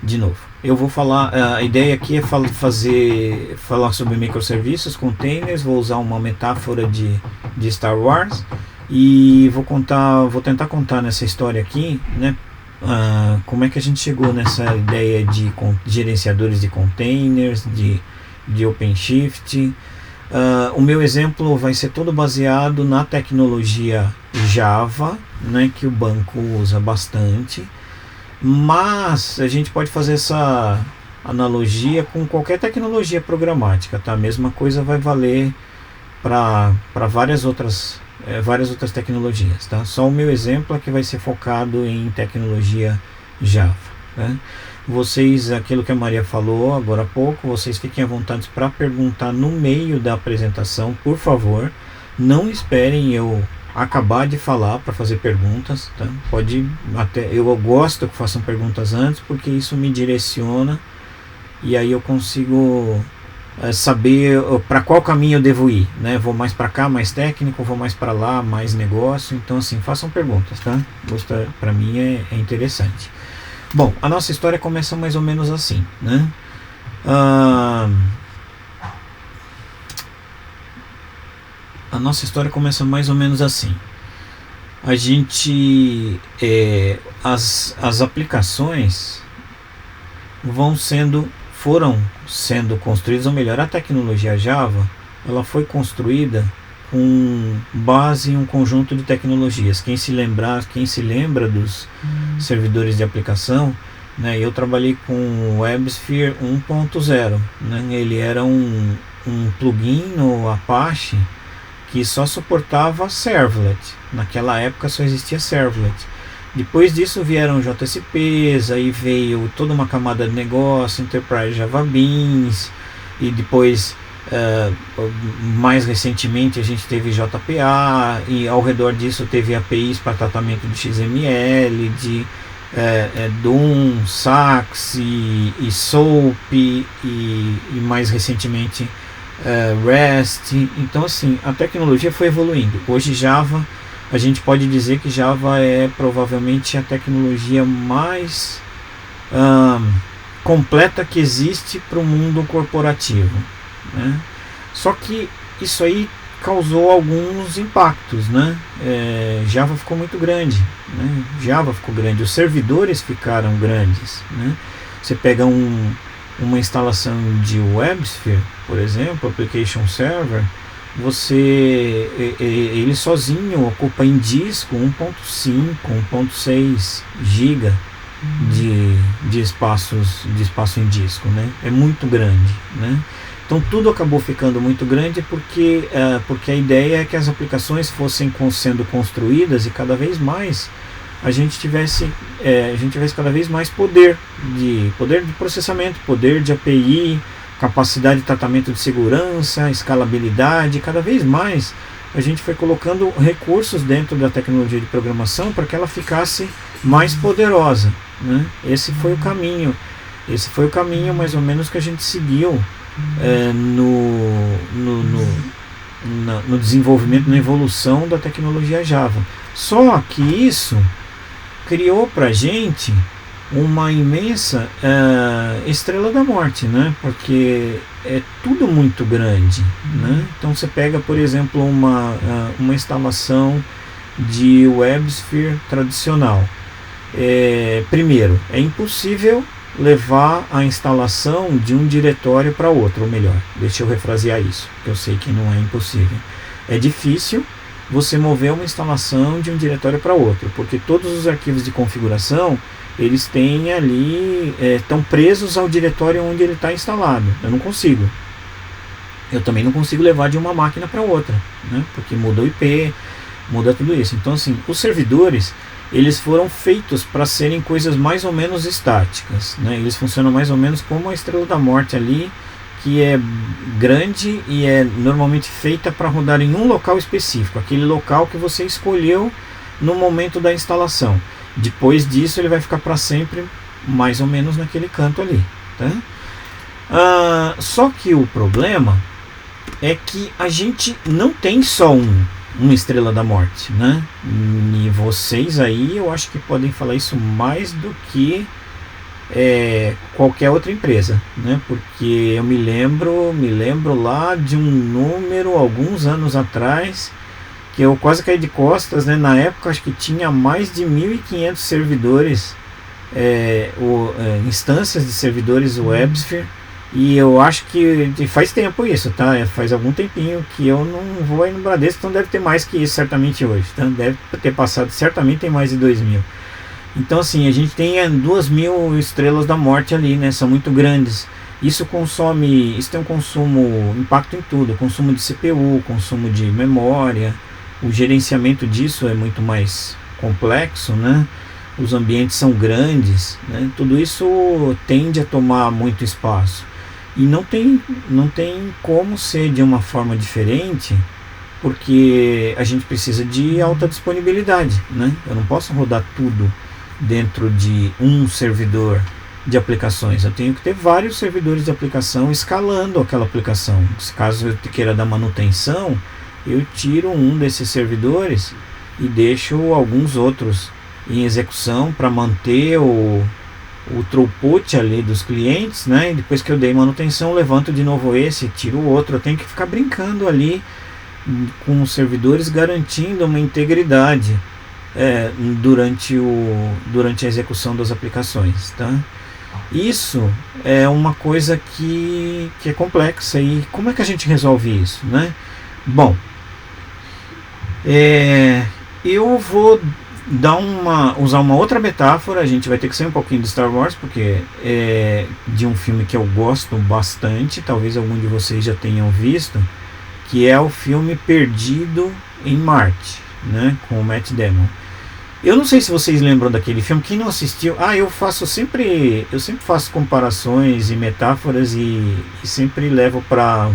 de novo, eu vou falar, a ideia aqui é falar sobre microserviços, containers, vou usar uma metáfora de Star Wars e vou tentar contar nessa história aqui, né, como é que a gente chegou nessa ideia de gerenciadores de containers, de OpenShift. O meu exemplo vai ser todo baseado na tecnologia Java, né, que o banco usa bastante. Mas a gente pode fazer essa analogia com qualquer tecnologia programática, tá? A mesma coisa vai valer para várias outras tecnologias, tá? Só o meu exemplo é que vai ser focado em tecnologia Java, né? Vocês, aquilo que a Maria falou agora há pouco, vocês fiquem à vontade para perguntar no meio da apresentação, por favor. Não esperem eu acabar de falar para fazer perguntas, tá? Pode até, eu gosto que façam perguntas antes, porque isso me direciona e aí eu consigo saber para qual caminho eu devo ir, né? Vou mais para cá, mais técnico, vou mais para lá, mais negócio. Então assim, façam perguntas, tá? Para mim é interessante. Bom, a nossa história começa mais ou menos assim, né? A nossa história começa mais ou menos assim. A gente, as aplicações foram sendo construídas, ou melhor, a tecnologia Java, ela foi construída com base em um conjunto de tecnologias. Quem se lembra dos servidores de aplicação, né? Eu trabalhei com o WebSphere 1.0, né? Ele era um plugin no Apache que só suportava Servlet. Naquela época só existia Servlet. Depois disso vieram JSPs, aí veio toda uma camada de negócio, Enterprise Java Beans, e depois, mais recentemente, a gente teve JPA, e ao redor disso teve APIs para tratamento de XML, de DOM, SAX e SOAP, e mais recentemente REST. Então assim, a tecnologia foi evoluindo. Hoje Java, a gente pode dizer que Java é provavelmente a tecnologia mais completa que existe para o mundo corporativo, né? Só que isso aí causou alguns impactos, né? Java ficou muito grande, né? Java ficou grande, os servidores ficaram grandes, né? Você pega uma instalação de WebSphere, por exemplo, Application Server, ele sozinho ocupa em disco 1.5, 1.6 GB de espaço em disco, né? É muito grande, né? Então tudo acabou ficando muito grande porque a ideia é que as aplicações fossem sendo construídas e cada vez mais a gente tivesse cada vez mais poder de processamento, poder de API, capacidade de tratamento de segurança, escalabilidade. Cada vez mais a gente foi colocando recursos dentro da tecnologia de programação para que ela ficasse mais poderosa, né? Esse foi o caminho mais ou menos que a gente seguiu no desenvolvimento, na evolução da tecnologia Java. Só que isso criou pra gente uma imensa estrela da morte, né? Porque é tudo muito grande, né? Então você pega, por exemplo, uma instalação de WebSphere tradicional. Primeiro, é impossível levar a instalação de um diretório para outro, ou melhor, deixa eu refrasear isso, porque eu sei que não é impossível. É difícil você mover uma instalação de um diretório para outro, porque todos os arquivos de configuração, eles têm ali, estão presos ao diretório onde ele está instalado. Eu não consigo. Eu também não consigo levar de uma máquina para outra, né? Porque muda o IP, muda tudo isso. Então assim, os servidores, eles foram feitos para serem coisas mais ou menos estáticas, né? Eles funcionam mais ou menos como a estrela da morte ali, que é grande e é normalmente feita para rodar em um local específico, aquele local que você escolheu no momento da instalação. Depois disso ele vai ficar para sempre mais ou menos naquele canto ali, tá? Só que o problema é que a gente não tem só uma estrela da morte, né? E vocês aí, eu acho que podem falar isso mais do que qualquer outra empresa, né? Porque eu me lembro lá de um número alguns anos atrás que eu quase caí de costas, né? Na época acho que tinha mais de 1.500 servidores, instâncias de servidores WebSphere, e eu acho que faz tempo isso, tá? Faz algum tempinho que eu não vou aí no Bradesco, então deve ter mais que isso certamente hoje, tá? Deve ter passado, certamente tem mais de 2.000. Então assim, a gente tem 2.000 estrelas da morte ali, né? São muito grandes. Isso tem um consumo, impacto em tudo, consumo de CPU, consumo de memória, o gerenciamento disso é muito mais complexo, né? Os ambientes são grandes, né? Tudo isso tende a tomar muito espaço. E não tem como ser de uma forma diferente, porque a gente precisa de alta disponibilidade, né? Eu não posso rodar tudo dentro de um servidor de aplicações. Eu tenho que ter vários servidores de aplicação escalando aquela aplicação. Se caso eu queira dar manutenção, eu tiro um desses servidores e deixo alguns outros em execução para manter o throughput ali dos clientes, né? E depois que eu dei manutenção, levanto de novo esse, tiro o outro. Eu tenho que ficar brincando ali com os servidores, garantindo uma integridade durante a execução das aplicações, tá? Isso é uma coisa que é complexa. E como é que a gente resolve isso, né? Bom, eu vou usar uma outra metáfora. A gente vai ter que sair um pouquinho de Star Wars, porque é de um filme que eu gosto bastante, talvez algum de vocês já tenham visto, que é o filme Perdido em Marte, né, com o Matt Damon. Eu não sei se vocês lembram daquele filme. Quem não assistiu, eu sempre faço comparações e metáforas e sempre levo para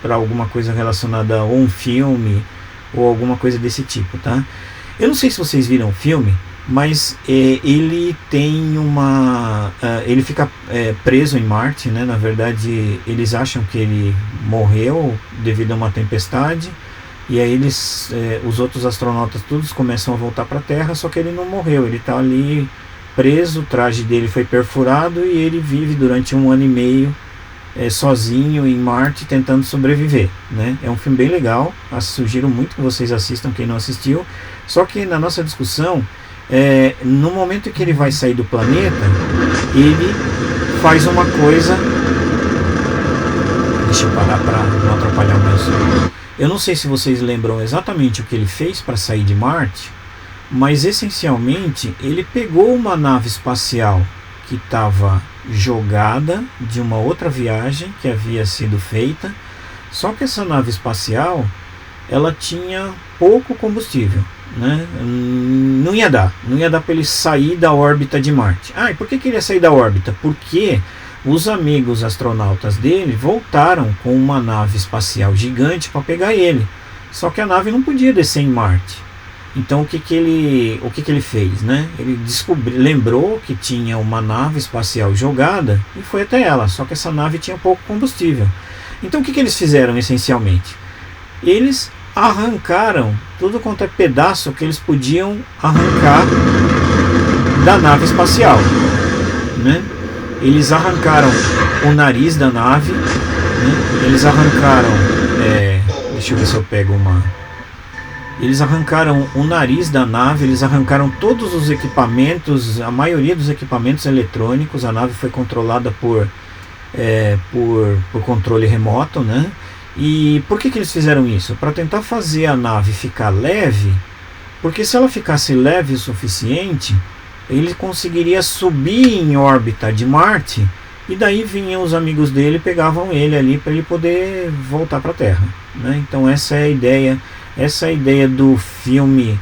alguma coisa relacionada a um filme ou alguma coisa desse tipo, tá? Eu não sei se vocês viram o filme, mas ele tem ele fica preso em Marte, né? Na verdade, eles acham que ele morreu devido a uma tempestade. E aí os outros astronautas todos começam a voltar para a Terra, só que ele não morreu, ele está ali preso, o traje dele foi perfurado e ele vive durante 1 ano e meio sozinho em Marte tentando sobreviver, né? É um filme bem legal, sugiro muito que vocês assistam, quem não assistiu. Só que na nossa discussão, no momento em que ele vai sair do planeta, ele faz uma coisa... Deixa eu parar para não atrapalhar o meu som. Eu não sei se vocês lembram exatamente o que ele fez para sair de Marte, mas essencialmente ele pegou uma nave espacial que estava jogada de uma outra viagem que havia sido feita, só que essa nave espacial ela tinha pouco combustível, né? Não ia dar para ele sair da órbita de Marte. E por que ele ia sair da órbita? Porque os amigos astronautas dele voltaram com uma nave espacial gigante para pegar ele. Só que a nave não podia descer em Marte. Então o que ele fez, né? Ele lembrou que tinha uma nave espacial jogada e foi até ela. Só que essa nave tinha pouco combustível. Então o que eles fizeram essencialmente? Eles arrancaram tudo quanto é pedaço que eles podiam arrancar da nave espacial, né? Eles arrancaram o nariz da nave, né? Eles arrancaram... deixa eu ver se eu pego uma... Eles arrancaram o nariz da nave, eles arrancaram todos os equipamentos, a maioria dos equipamentos eletrônicos. A nave foi controlada por controle remoto, né? E por que eles fizeram isso? Para tentar fazer a nave ficar leve, porque se ela ficasse leve o suficiente, ele conseguiria subir em órbita de Marte, e daí vinham os amigos dele e pegavam ele ali para ele poder voltar para a Terra, né? Então essa é a ideia do filme,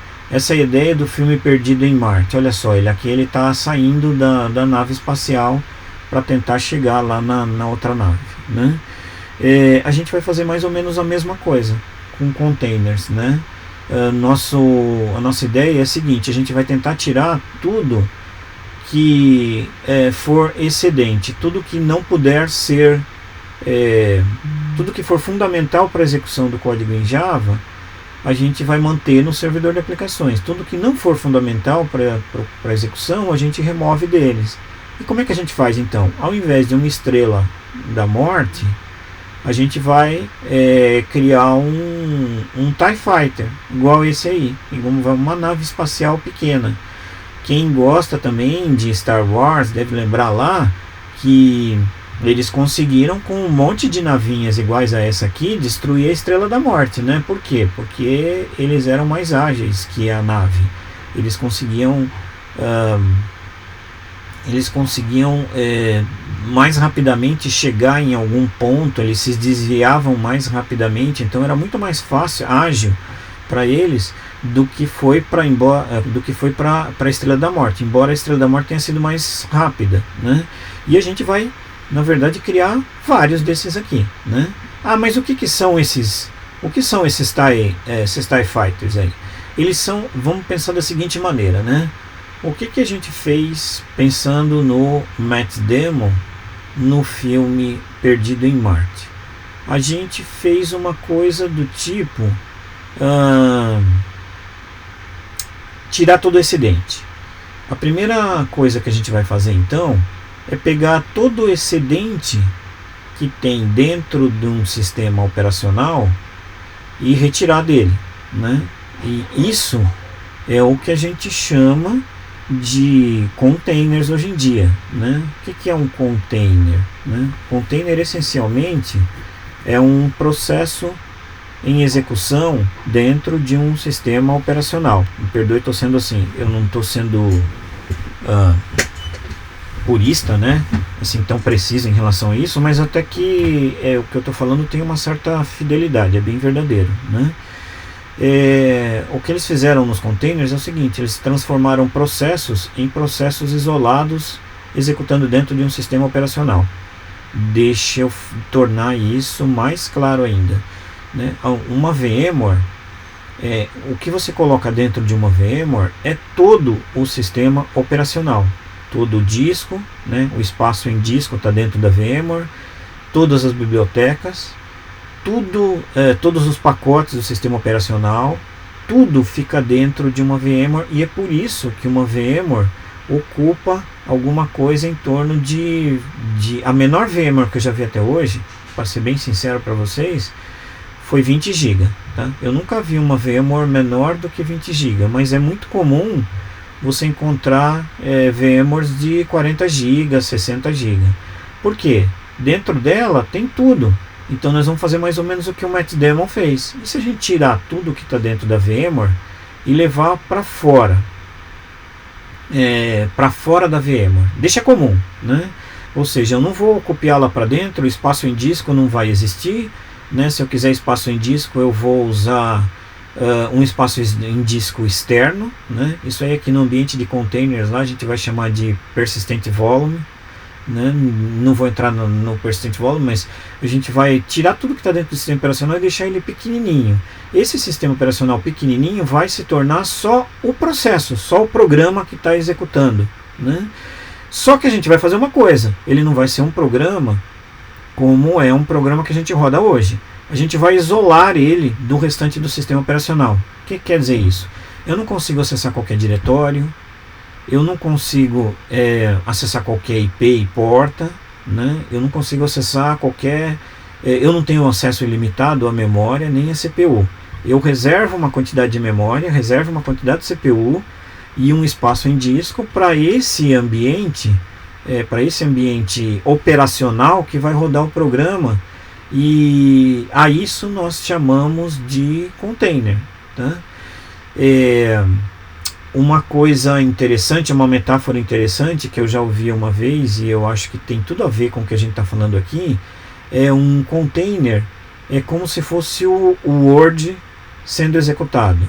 Perdido em Marte. Olha só, ele está saindo da nave espacial para tentar chegar lá na outra nave, né? A gente vai fazer mais ou menos a mesma coisa com containers, né? A nossa ideia é a seguinte: a gente vai tentar tirar tudo que for excedente, tudo que não puder ser, tudo que for fundamental para a execução do código em Java, a gente vai manter no servidor de aplicações. Tudo que não for fundamental para a execução, a gente remove deles. E como é que a gente faz então? Ao invés de uma estrela da morte, a gente vai criar um TIE Fighter, igual esse aí, uma nave espacial pequena. Quem gosta também de Star Wars deve lembrar lá que eles conseguiram, com um monte de navinhas iguais a essa aqui, destruir a Estrela da Morte, né? Por quê? Porque eles eram mais ágeis que a nave. Eles conseguiam mais rapidamente chegar em algum ponto, eles se desviavam mais rapidamente, então era muito mais fácil, ágil para eles do que foi para a Estrela da Morte, embora a Estrela da Morte tenha sido mais rápida, né? E a gente vai, na verdade, criar vários desses aqui, né? Mas o que são esses? O que são esses TIE Fighters aí? Eles são, vamos pensar da seguinte maneira, né? O que a gente fez pensando no Matt Damon no filme Perdido em Marte? A gente fez uma coisa do tipo tirar todo o excedente. A primeira coisa que a gente vai fazer então é pegar todo o excedente que tem dentro de um sistema operacional e retirar dele, né? E isso é o que a gente chama de containers hoje em dia, né? O que é um container, né? Container essencialmente é um processo em execução dentro de um sistema operacional. Me perdoe, estou sendo assim, eu não estou sendo purista, né? Assim, tão preciso em relação a isso, mas até que o que eu estou falando tem uma certa fidelidade, é bem verdadeiro, né? O que eles fizeram nos containers é o seguinte: eles transformaram processos em processos isolados executando dentro de um sistema operacional. Deixa eu tornar isso mais claro ainda, né? Uma VMware, o que você coloca dentro de uma VMware é todo o sistema operacional, todo o disco, né? O espaço em disco está dentro da VMware, todas as bibliotecas, todos os pacotes do sistema operacional, tudo fica dentro de uma VMware, e é por isso que uma VMware ocupa alguma coisa em torno de a menor VMware que eu já vi até hoje, para ser bem sincero para vocês, foi 20 GB, tá? Eu nunca vi uma VMware menor do que 20 GB, mas é muito comum você encontrar VMwares de 40 GB, 60 GB. Por quê? Dentro dela tem tudo. Então nós vamos fazer mais ou menos o que o Matt Damon fez. E se a gente tirar tudo que está dentro da VMware e levar para fora, da VMware, deixa comum, né? Ou seja, eu não vou copiá-la para dentro, o espaço em disco não vai existir, né? Se eu quiser espaço em disco, eu vou usar um espaço em disco externo, né? Isso aí aqui no ambiente de containers lá a gente vai chamar de persistent volume, né? Não vou entrar no persistent volume, mas a gente vai tirar tudo que está dentro do sistema operacional e deixar ele pequenininho. Esse sistema operacional pequenininho vai se tornar só o processo, só o programa que está executando, né? Só que a gente vai fazer uma coisa: ele não vai ser um programa como é um programa que a gente roda hoje. A gente vai isolar ele do restante do sistema operacional. O que quer dizer isso? Eu não consigo acessar qualquer diretório, eu não consigo acessar qualquer IP e porta, né? Eu não consigo acessar qualquer... eu não tenho acesso ilimitado à memória nem à CPU. Eu reservo uma quantidade de memória, reservo uma quantidade de CPU e um espaço em disco para esse ambiente, operacional que vai rodar o programa, e a isso nós chamamos de container, tá? Uma coisa interessante, uma metáfora interessante que eu já ouvi uma vez e eu acho que tem tudo a ver com o que a gente está falando aqui, um container é como se fosse o Word sendo executado,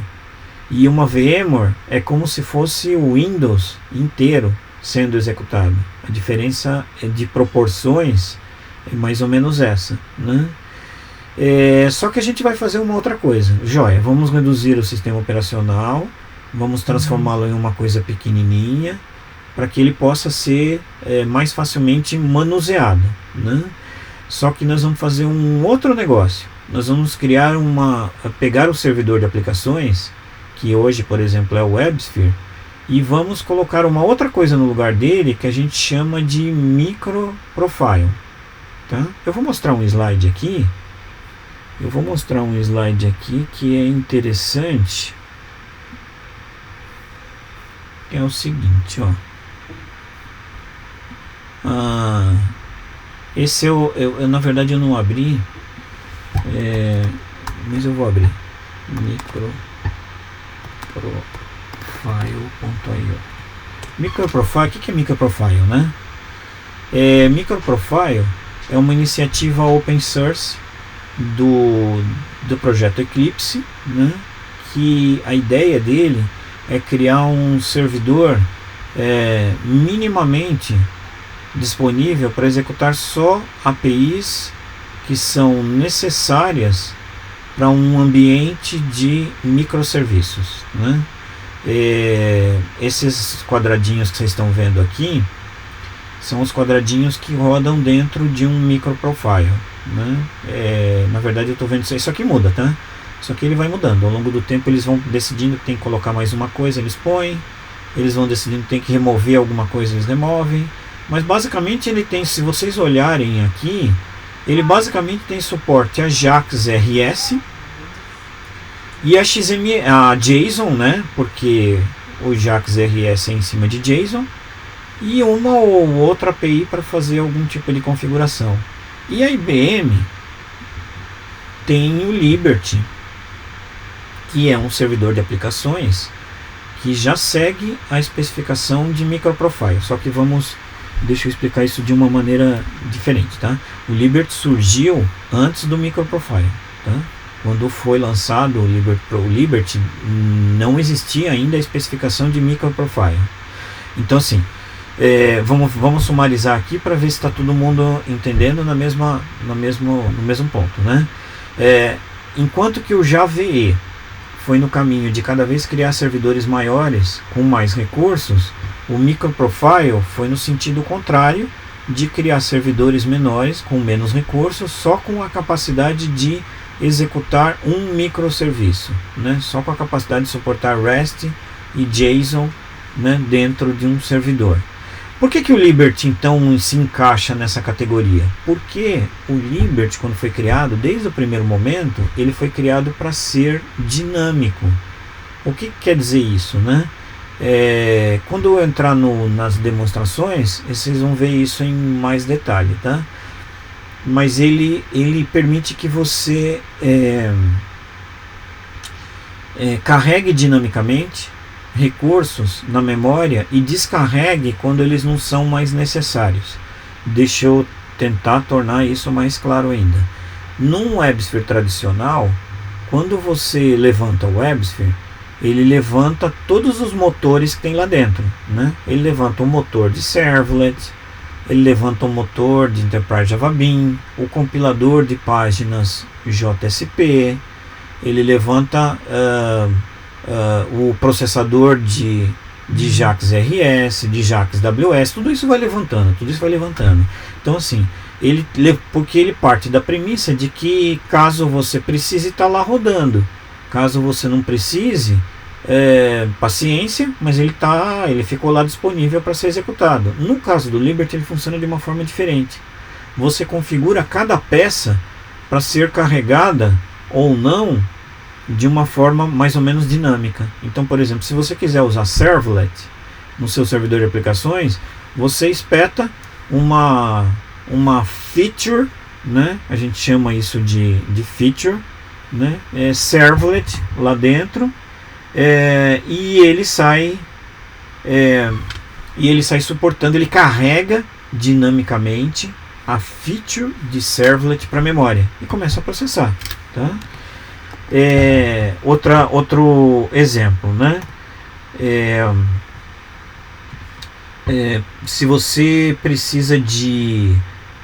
e uma VMware é como se fosse o Windows inteiro sendo executado. A diferença de proporções é mais ou menos essa, né? Só que a gente vai fazer uma outra coisa. Joia, vamos reduzir o sistema operacional, vamos transformá-lo em uma coisa pequenininha para que ele possa ser mais facilmente manuseado, né? Só que nós vamos fazer um outro negócio. Nós vamos pegar o servidor de aplicações, que hoje, por exemplo, é o WebSphere, e vamos colocar uma outra coisa no lugar dele que a gente chama de micro profile, tá? Eu vou mostrar um slide aqui. Que é interessante. É o seguinte, ó. Esse eu na verdade eu não abri, mas eu vou abrir. Microprofile.io. Microprofile, o que é microprofile, né? Microprofile é uma iniciativa open source do projeto Eclipse, né? Que a ideia dele é criar um servidor minimamente disponível para executar só APIs que são necessárias para um ambiente de microserviços, né? Esses quadradinhos que vocês estão vendo aqui são os quadradinhos que rodam dentro de um microprofile, né? Na verdade eu estou vendo isso aqui muda, tá? Isso aqui ele vai mudando ao longo do tempo. Eles vão decidindo que tem que colocar mais uma coisa, eles põem. Eles vão decidindo que tem que remover alguma coisa, eles removem. Mas basicamente ele tem, se vocês olharem aqui, ele basicamente tem suporte a JAX RS e a JSON, né? Porque o JAX RS é em cima de JSON, e uma ou outra API para fazer algum tipo de configuração. E a IBM tem o Liberty, que é um servidor de aplicações que já segue a especificação de microprofile. Só que deixa eu explicar isso de uma maneira diferente, tá? O Liberty surgiu antes do microprofile, tá? Quando foi lançado o Liberty, não existia ainda a especificação de microprofile. Então assim, vamos sumarizar aqui para ver se está todo mundo entendendo no mesmo ponto, né? Enquanto que o JVE foi no caminho de cada vez criar servidores maiores com mais recursos, o microprofile foi no sentido contrário, de criar servidores menores com menos recursos, só com a capacidade de executar um microserviço, né? Só com a capacidade de suportar REST e JSON, né, dentro de um servidor. Por que o Liberty então se encaixa nessa categoria? Porque o Liberty, quando foi criado, desde o primeiro momento, ele foi criado para ser dinâmico. O que quer dizer isso, né? Quando eu entrar nas demonstrações, vocês vão ver isso em mais detalhe, tá? Mas ele permite que você carregue dinamicamente recursos na memória e descarregue quando eles não são mais necessários. Deixa eu tentar tornar isso mais claro ainda. Num WebSphere tradicional, quando você levanta o WebSphere, ele levanta todos os motores que tem lá dentro, né? Ele levanta um motor de servlet, ele levanta um motor de Enterprise Java Bean, o compilador de páginas JSP, ele levanta o processador de JAX RS, de JAX WS, tudo isso vai levantando. Então assim, porque ele parte da premissa de que caso você precise, está lá rodando. Caso você não precise, paciência, mas ele ficou lá disponível para ser executado. No caso do Liberty, ele funciona de uma forma diferente. Você configura cada peça para ser carregada ou não de uma forma mais ou menos dinâmica. Então, por exemplo, se você quiser usar servlet no seu servidor de aplicações, você espeta uma feature, né? A gente chama isso de feature, né? Servlet lá dentro, e ele sai suportando, ele carrega dinamicamente a feature de servlet para a memória e começa a processar, tá? Outro exemplo, né? Se você precisa de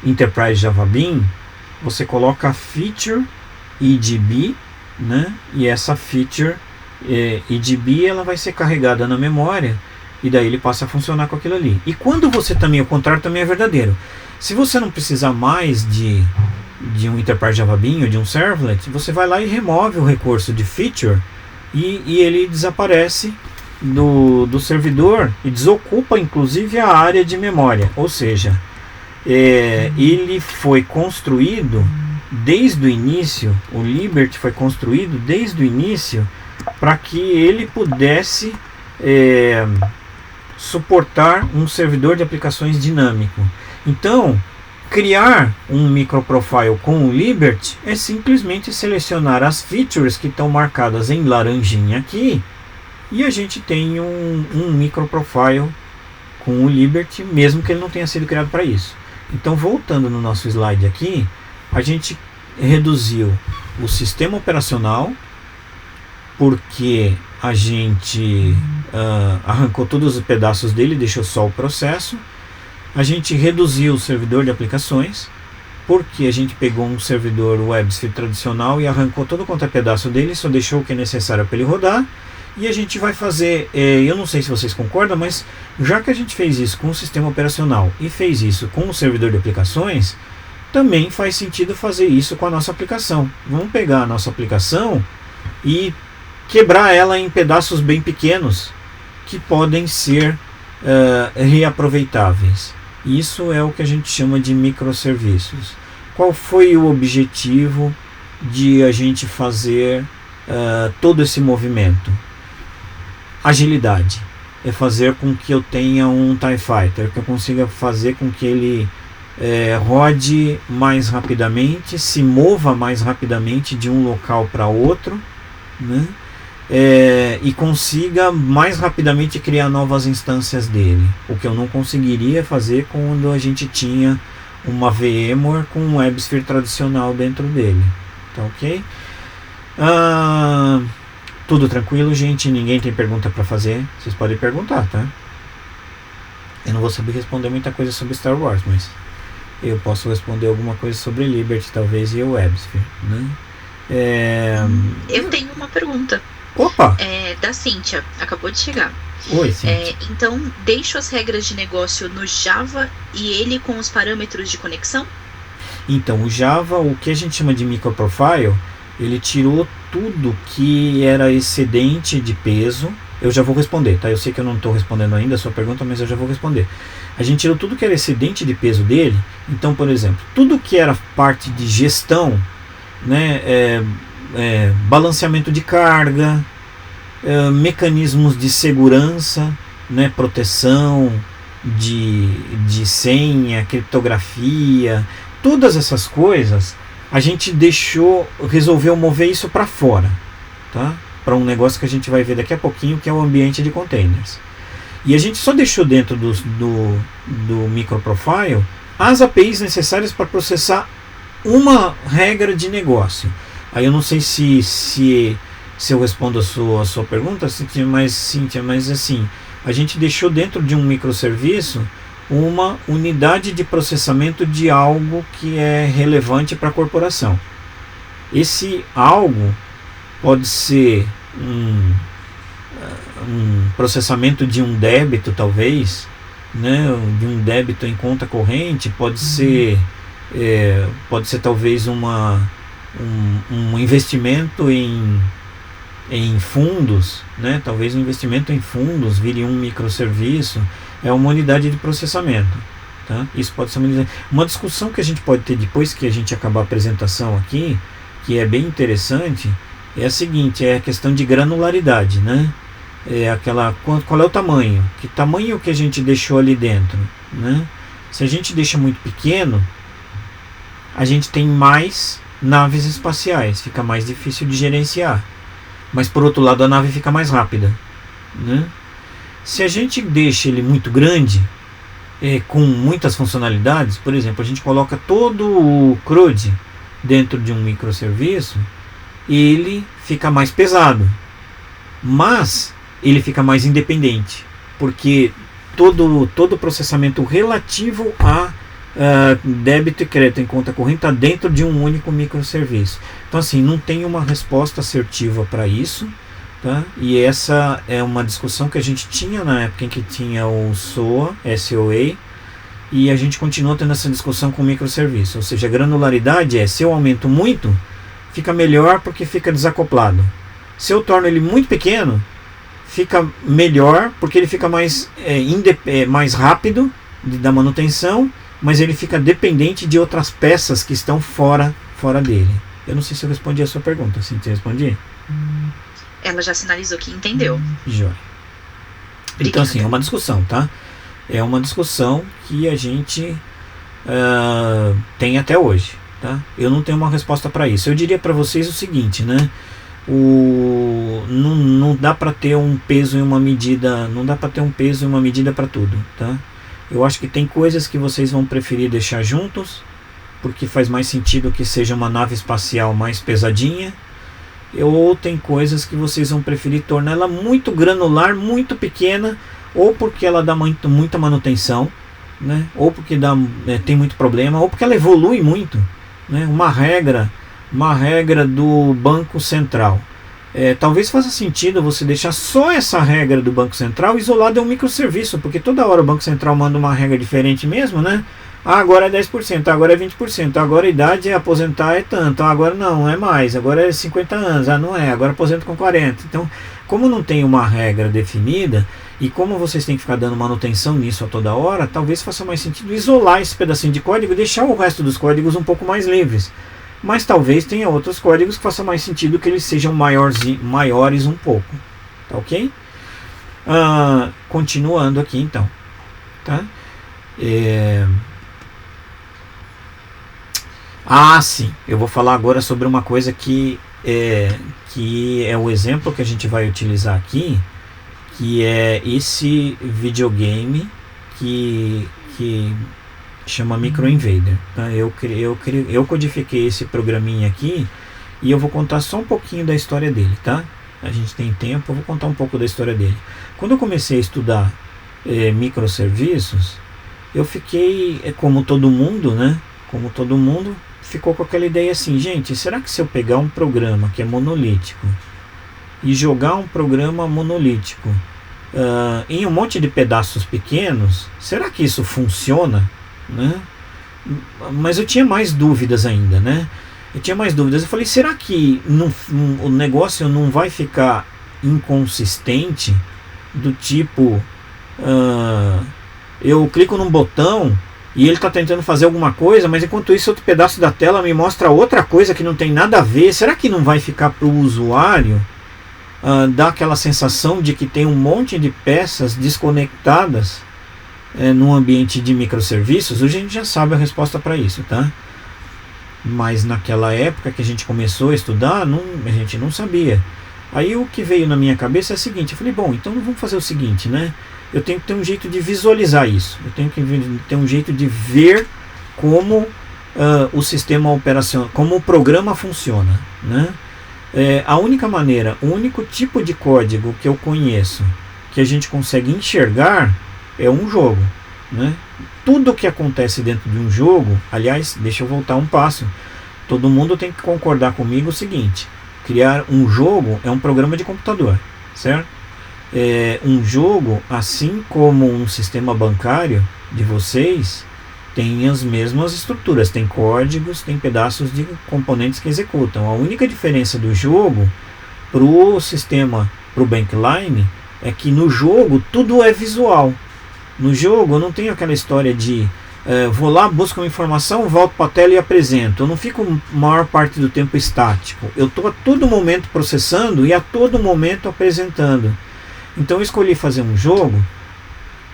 Enterprise Java Bean, você coloca a feature EDB, né? E essa feature EDB, ela vai ser carregada na memória e daí ele passa a funcionar com aquilo ali. E quando você também, o contrário também é verdadeiro. Se você não precisar mais de um Enterprise Java Bean ou de um servlet, você vai lá e remove o recurso de feature e ele desaparece do servidor e desocupa inclusive a área de memória, ou seja, ele foi construído desde o início, o Liberty foi construído desde o início para que ele pudesse suportar um servidor de aplicações dinâmico. Então, criar um microprofile com o Liberty é simplesmente selecionar as features que estão marcadas em laranjinha aqui, e a gente tem um microprofile com o Liberty, mesmo que ele não tenha sido criado para isso. Então, voltando no nosso slide aqui, a gente reduziu o sistema operacional, porque a gente arrancou todos os pedaços dele, deixou só o processo. A gente reduziu o servidor de aplicações, porque a gente pegou um servidor WebSphere tradicional e arrancou todo quanto é pedaço dele, só deixou o que é necessário para ele rodar. E a gente vai fazer, eu não sei se vocês concordam, mas já que a gente fez isso com o sistema operacional e fez isso com o servidor de aplicações, também faz sentido fazer isso com a nossa aplicação. Vamos pegar a nossa aplicação e quebrar ela em pedaços bem pequenos que podem ser reaproveitáveis. Isso é o que a gente chama de microserviços. Qual foi o objetivo de a gente fazer todo esse movimento? Agilidade. É fazer com que eu tenha um TIE Fighter, que eu consiga fazer com que ele rode mais rapidamente, se mova mais rapidamente de um local para outro, né? E consiga mais rapidamente criar novas instâncias dele, o que eu não conseguiria fazer quando a gente tinha uma VMware com um WebSphere tradicional dentro dele. Tá ok? Tudo tranquilo, gente? Ninguém tem pergunta para fazer? Vocês podem perguntar, tá? Eu não vou saber responder muita coisa sobre Star Wars, mas eu posso responder alguma coisa sobre Liberty, talvez, e o WebSphere, né? Eu tenho uma pergunta. Opa! Da Cíntia, acabou de chegar. Oi, Cíntia. Então, deixo as regras de negócio no Java e ele com os parâmetros de conexão? Então, o Java, o que a gente chama de microprofile, ele tirou tudo que era excedente de peso. Eu já vou responder, tá? Eu sei que eu não estou respondendo ainda a sua pergunta, mas eu já vou responder. A gente tirou tudo que era excedente de peso dele. Então, por exemplo, tudo que era parte de gestão, né, balanceamento de carga, mecanismos de segurança, né, proteção de senha, criptografia, todas essas coisas a gente resolveu mover isso para fora, tá? Para um negócio que a gente vai ver daqui a pouquinho, que é o ambiente de containers. E a gente só deixou dentro do microprofile as APIs necessárias para processar uma regra de negócio. Aí eu não sei se eu respondo a sua pergunta, Cíntia, mas assim, a gente deixou dentro de um microserviço uma unidade de processamento de algo que é relevante para a corporação. Esse algo pode ser um processamento de um débito, talvez, né, de um débito em conta corrente, pode ser talvez um investimento em fundos, né? Talvez um investimento em fundos vire um microserviço, é uma unidade de processamento, tá? Isso pode ser uma discussão que a gente pode ter depois que a gente acabar a apresentação aqui, que é bem interessante, é a seguinte, é a questão de granularidade, né? Qual é o tamanho? Que tamanho que a gente deixou ali dentro, né? Se a gente deixa muito pequeno, a gente tem mais naves espaciais, fica mais difícil de gerenciar. Mas por outro lado a nave fica mais rápida, né? Se a gente deixa ele muito grande, com muitas funcionalidades, por exemplo, a gente coloca todo o CRUD dentro de um microserviço, ele fica mais pesado, mas ele fica mais independente, porque todo o processamento relativo a débito e crédito em conta corrente está dentro de um único microserviço. Então assim, não tem uma resposta assertiva para isso, tá? E essa é uma discussão que a gente tinha na época em que tinha o SOA, e a gente continua tendo essa discussão com o microserviço. Ou seja, a granularidade se eu aumento muito, fica melhor porque fica desacoplado. Se eu torno ele muito pequeno, fica melhor, porque ele fica mais, mais rápido da manutenção, mas ele fica dependente de outras peças que estão fora dele. Eu não sei se eu respondi a sua pergunta. Sim, te respondi? Ela já sinalizou que entendeu. Joia. Então, assim, é uma discussão, tá? É uma discussão que a gente tem até hoje, tá? Eu não tenho uma resposta para isso. Eu diria para vocês o seguinte, né? Não dá para ter um peso e uma medida, não dá para ter um peso e uma medida para tudo, tá? Eu acho que tem coisas que vocês vão preferir deixar juntos, porque faz mais sentido que seja uma nave espacial mais pesadinha, ou tem coisas que vocês vão preferir tornar ela muito granular, muito pequena, ou porque ela dá muita manutenção, né? Ou porque tem muito problema, ou porque ela evolui muito, né? Uma regra do Banco Central. Talvez faça sentido você deixar só essa regra do Banco Central isolada em um microserviço, porque toda hora o Banco Central manda uma regra diferente mesmo, né? Agora é 10%, agora é 20%, agora a idade é aposentar é tanto, agora não é mais, agora é 50 anos, não é, agora aposenta com 40. Então, como não tem uma regra definida, e como vocês têm que ficar dando manutenção nisso a toda hora, talvez faça mais sentido isolar esse pedacinho de código e deixar o resto dos códigos um pouco mais livres. Mas talvez tenha outros códigos que faça mais sentido que eles sejam maiores um pouco. Tá ok? Continuando aqui então. Tá? Sim. Eu vou falar agora sobre uma coisa que é o exemplo que a gente vai utilizar aqui, que é esse videogame que chama Micro Invader, tá? Eu codifiquei esse programinha aqui e eu vou contar só um pouquinho da história dele, tá? A gente tem tempo, eu vou contar um pouco da história dele. Quando eu comecei a estudar microserviços, eu fiquei, como todo mundo, né? Como todo mundo, ficou com aquela ideia assim, gente, será que se eu pegar um programa que é monolítico e jogar um programa monolítico em um monte de pedaços pequenos, será que isso funciona? Né? Mas eu tinha mais dúvidas ainda, né? Eu falei, será que o negócio não vai ficar inconsistente, do tipo eu clico num botão e ele está tentando fazer alguma coisa, mas enquanto isso outro pedaço da tela me mostra outra coisa que não tem nada a ver? Será que não vai ficar para o usuário dar aquela sensação de que tem um monte de peças desconectadas num ambiente de microserviços? Hoje a gente já sabe a resposta para isso, tá? Mas naquela época que a gente começou a estudar, a gente não sabia. Aí o que veio na minha cabeça é o seguinte, eu falei, bom, então vamos fazer o seguinte, né? Eu tenho que ter um jeito de visualizar isso, eu tenho que ter um jeito de ver como o sistema operacional, como o programa funciona, né? A única maneira, o único tipo de código que eu conheço que a gente consegue enxergar é um jogo, né? Tudo que acontece dentro de um jogo, aliás, deixa eu voltar um passo, todo mundo tem que concordar comigo o seguinte, criar um jogo é um programa de computador, certo? Um jogo, assim como um sistema bancário de vocês, tem as mesmas estruturas, tem códigos, tem pedaços de componentes que executam. A única diferença do jogo para o sistema, para o Bankline, é que no jogo tudo é visual. No jogo eu não tenho aquela história de vou lá, busco uma informação, volto para a tela e apresento. Eu não fico a maior parte do tempo estático. Eu estou a todo momento processando e a todo momento apresentando. Então eu escolhi fazer um jogo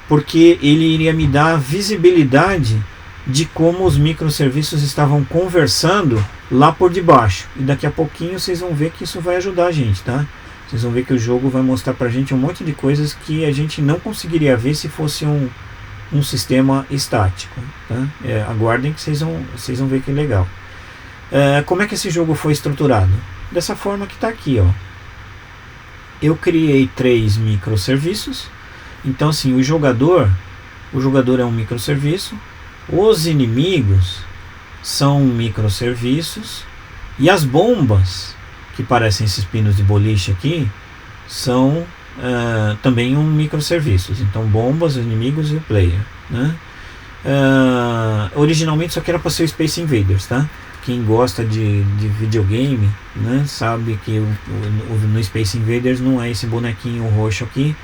porque ele iria me dar visibilidade de como os microserviços estavam conversando lá por debaixo. E daqui a pouquinho vocês vão ver que isso vai ajudar a gente, tá? Vocês vão ver que o jogo vai mostrar pra gente um monte de coisas que a gente não conseguiria ver se fosse um sistema estático, tá? Aguardem que vocês vão ver que é legal. Como é que esse jogo foi estruturado? Dessa forma que está aqui, ó. Eu criei 3 microserviços. Então assim, o jogador é um microserviço, os inimigos são microserviços e as bombas, que parecem esses pinos de boliche aqui, são também microserviços. Então bombas, os inimigos e o player, né? Originalmente isso aqui era para ser o Space Invaders, tá? quem gosta de videogame, né, sabe que no Space Invaders não é esse bonequinho roxo aqui,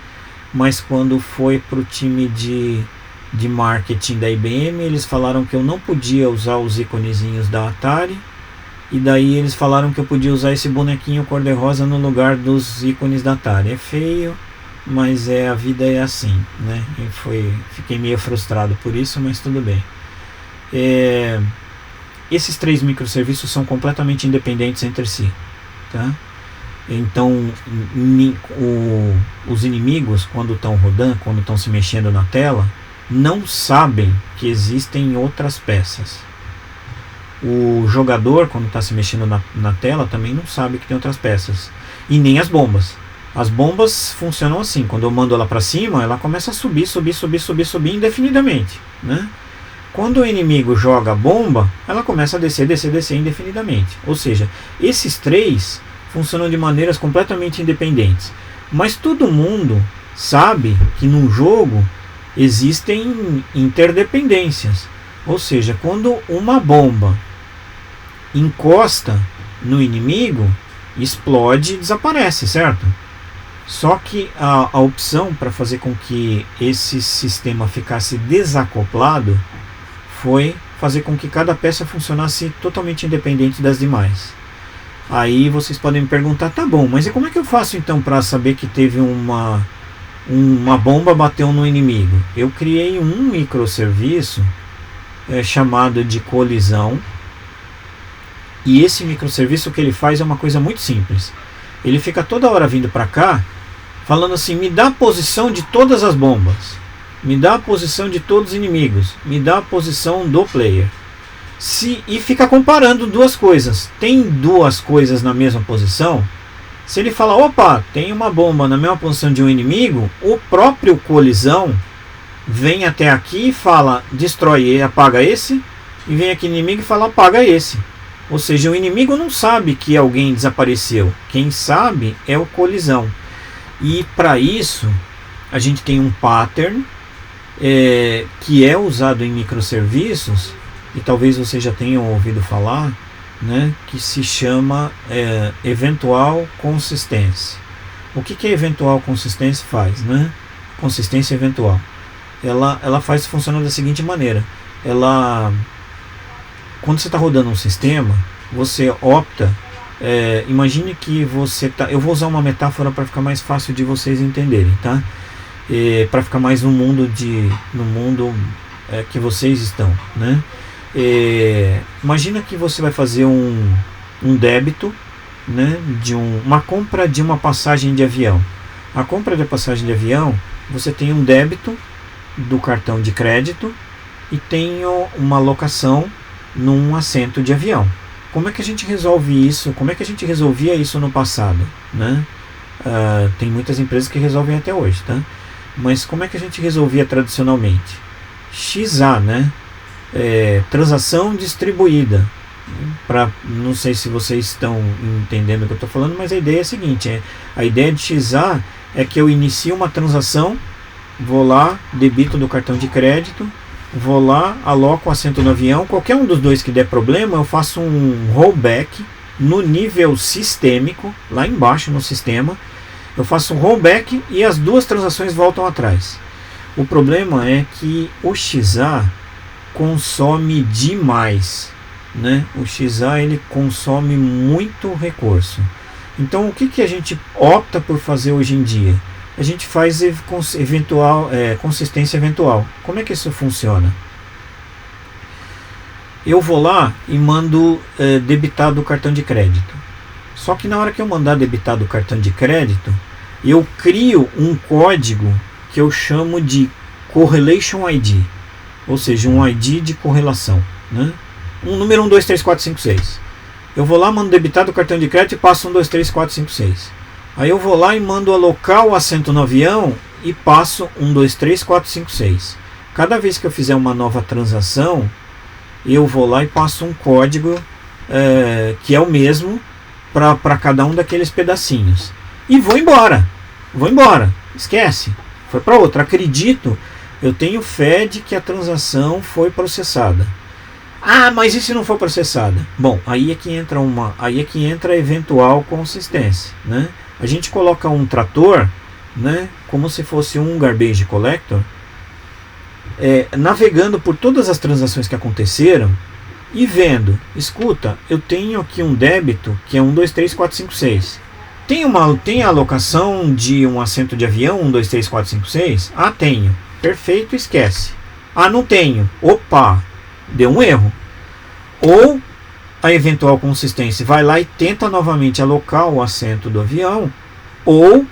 mas quando foi para o time de marketing da IBM, eles falaram que eu não podia usar os iconezinhos da Atari, e daí eles falaram que eu podia usar esse bonequinho cor-de-rosa no lugar dos ícones da Atari. É feio, mas a vida é assim, né? Fiquei meio frustrado por isso, mas tudo bem. Esses 3 microserviços são completamente independentes entre si, tá? Então os inimigos, quando estão rodando, quando estão se mexendo na tela, não sabem que existem outras peças. O jogador, quando está se mexendo na tela, também não sabe que tem outras peças. E nem as bombas. As bombas funcionam assim: quando eu mando ela para cima, ela começa a subir indefinidamente, né? Quando o inimigo joga a bomba, ela começa a descer indefinidamente. Ou seja, esses 3 funcionam de maneiras completamente independentes. Mas todo mundo sabe que num jogo existem interdependências. Ou seja, quando uma bomba encosta no inimigo, explode e desaparece, certo? Só que a opção para fazer com que esse sistema ficasse desacoplado foi fazer com que cada peça funcionasse totalmente independente das demais. Aí vocês podem me perguntar, tá bom, mas e como é que eu faço então para saber que teve uma bomba bateu no inimigo? Eu criei um microserviço chamado de colisão, e esse microserviço, o que ele faz é uma coisa muito simples. Ele fica toda hora vindo para cá falando assim: me dá a posição de todas as bombas, me dá a posição de todos os inimigos, me dá a posição do player, e fica comparando 2 coisas. Tem 2 coisas na mesma posição. Se ele falar, opa, tem uma bomba na mesma posição de um inimigo, o próprio colisão vem até aqui e fala, destrói, apaga esse, e vem aqui no inimigo e fala, apaga esse. Ou seja, o inimigo não sabe que alguém desapareceu. Quem sabe é o colisão. E para isso a gente tem um pattern que é usado em microserviços, e talvez você já tenham ouvido falar, né, que se chama eventual consistência. O que a eventual consistência faz, né? Consistência eventual. Ela faz funcionar da seguinte maneira: quando você está rodando um sistema, você opta. Imagine que você tá. Eu vou usar uma metáfora para ficar mais fácil de vocês entenderem, tá? Para ficar mais no mundo que vocês estão, né? Imagina que você vai fazer um débito, né, de uma compra de uma passagem de avião. A compra de passagem de avião, você tem um débito do cartão de crédito e tem uma alocação num assento de avião. Como é que a gente resolve isso? Como é que a gente resolvia isso no passado, né? Tem muitas empresas que resolvem até hoje, tá? Mas como é que a gente resolvia tradicionalmente? XA, né? Transação distribuída. Não sei se vocês estão entendendo o que eu estou falando, mas a ideia é a seguinte: a ideia de XA é que eu inicio uma transação, vou lá, debito do cartão de crédito, vou lá, aloco o assento no avião, qualquer um dos 2 que der problema, eu faço um rollback no nível sistêmico, lá embaixo no sistema, eu faço um rollback e as 2 transações voltam atrás. O problema é que o XA consome demais, né? O XA ele consome muito recurso. Então o que a gente opta por fazer hoje em dia? A gente faz consistência eventual. Como é que isso funciona? Eu vou lá e mando debitar do cartão de crédito. Só que na hora que eu mandar debitar do cartão de crédito, eu crio um código que eu chamo de Correlation ID. Ou seja, um ID de correlação, né? Um número 1, 2, 3, 4, 5, 6. Eu vou lá, mando debitar do cartão de crédito e passo 1, 2, 3, 4, 5, 6. Aí eu vou lá e mando alocar o assento no avião e passo 1, 2, 3, 4, 5, 6. Cada vez que eu fizer uma nova transação, eu vou lá e passo um código que é o mesmo para cada um daqueles pedacinhos. E vou embora. Esquece. Foi para outra. Acredito, eu tenho fé de que a transação foi processada. Ah, mas e se não for processada? Bom, aí é que entra a eventual consistência, né? A gente coloca um trator, né, como se fosse um garbage collector, navegando por todas as transações que aconteceram e vendo, escuta, eu tenho aqui um débito que é 1, 2, 3, 4, 5, 6. Tem a alocação de um assento de avião 1, 2, 3, 4, 5, 6? Ah, tenho. Perfeito, esquece. Ah, não tenho. Opa, deu um erro. Ou a eventual consistência vai lá e tenta novamente alocar o assento do avião, ou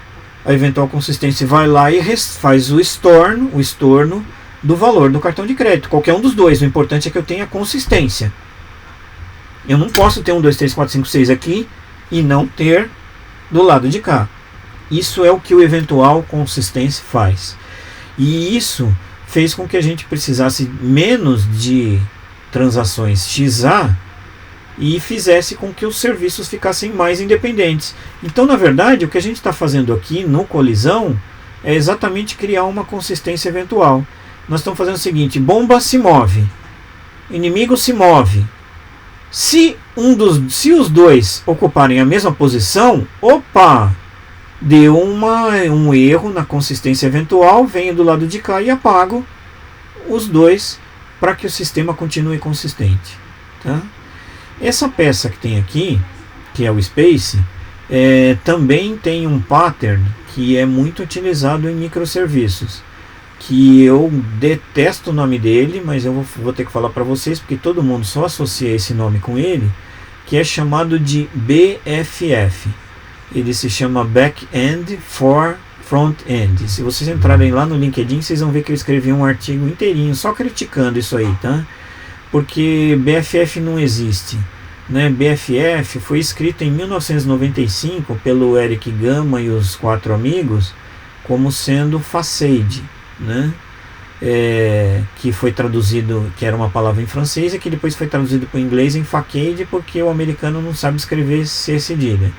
a eventual consistência vai lá e faz o estorno do valor do cartão de crédito. Qualquer um dos dois, o importante é que eu tenha consistência. Eu não posso ter 1, 2, 3, 4, 5, 6 aqui e não ter do lado de cá. Isso é o que o eventual consistência faz. E isso fez com que a gente precisasse menos de transações XA e fizesse com que os serviços ficassem mais independentes. Então, na verdade, o que a gente está fazendo aqui no Colisão é exatamente criar uma consistência eventual. Nós estamos fazendo o seguinte: bomba se move, inimigo se move. Se os dois ocuparem a mesma posição, opa, deu um erro na consistência eventual, venho do lado de cá e apago os dois para que o sistema continue consistente. Tá? Essa peça que tem aqui, que é o Space, também tem um pattern que é muito utilizado em microserviços, que eu detesto o nome dele, mas eu vou ter que falar para vocês, porque todo mundo só associa esse nome com ele, que é chamado de BFF. Ele se chama Back-End for Front-End. Se vocês entrarem lá no LinkedIn, vocês vão ver que eu escrevi um artigo inteirinho só criticando isso aí, tá? Porque BFF não existe, né? BFF foi escrito em 1995 pelo Eric Gama e os 4 amigos como sendo Facade, né? Que foi traduzido, que era uma palavra em francês e que depois foi traduzido para o inglês em Facade, porque o americano não sabe escrever C cedilha.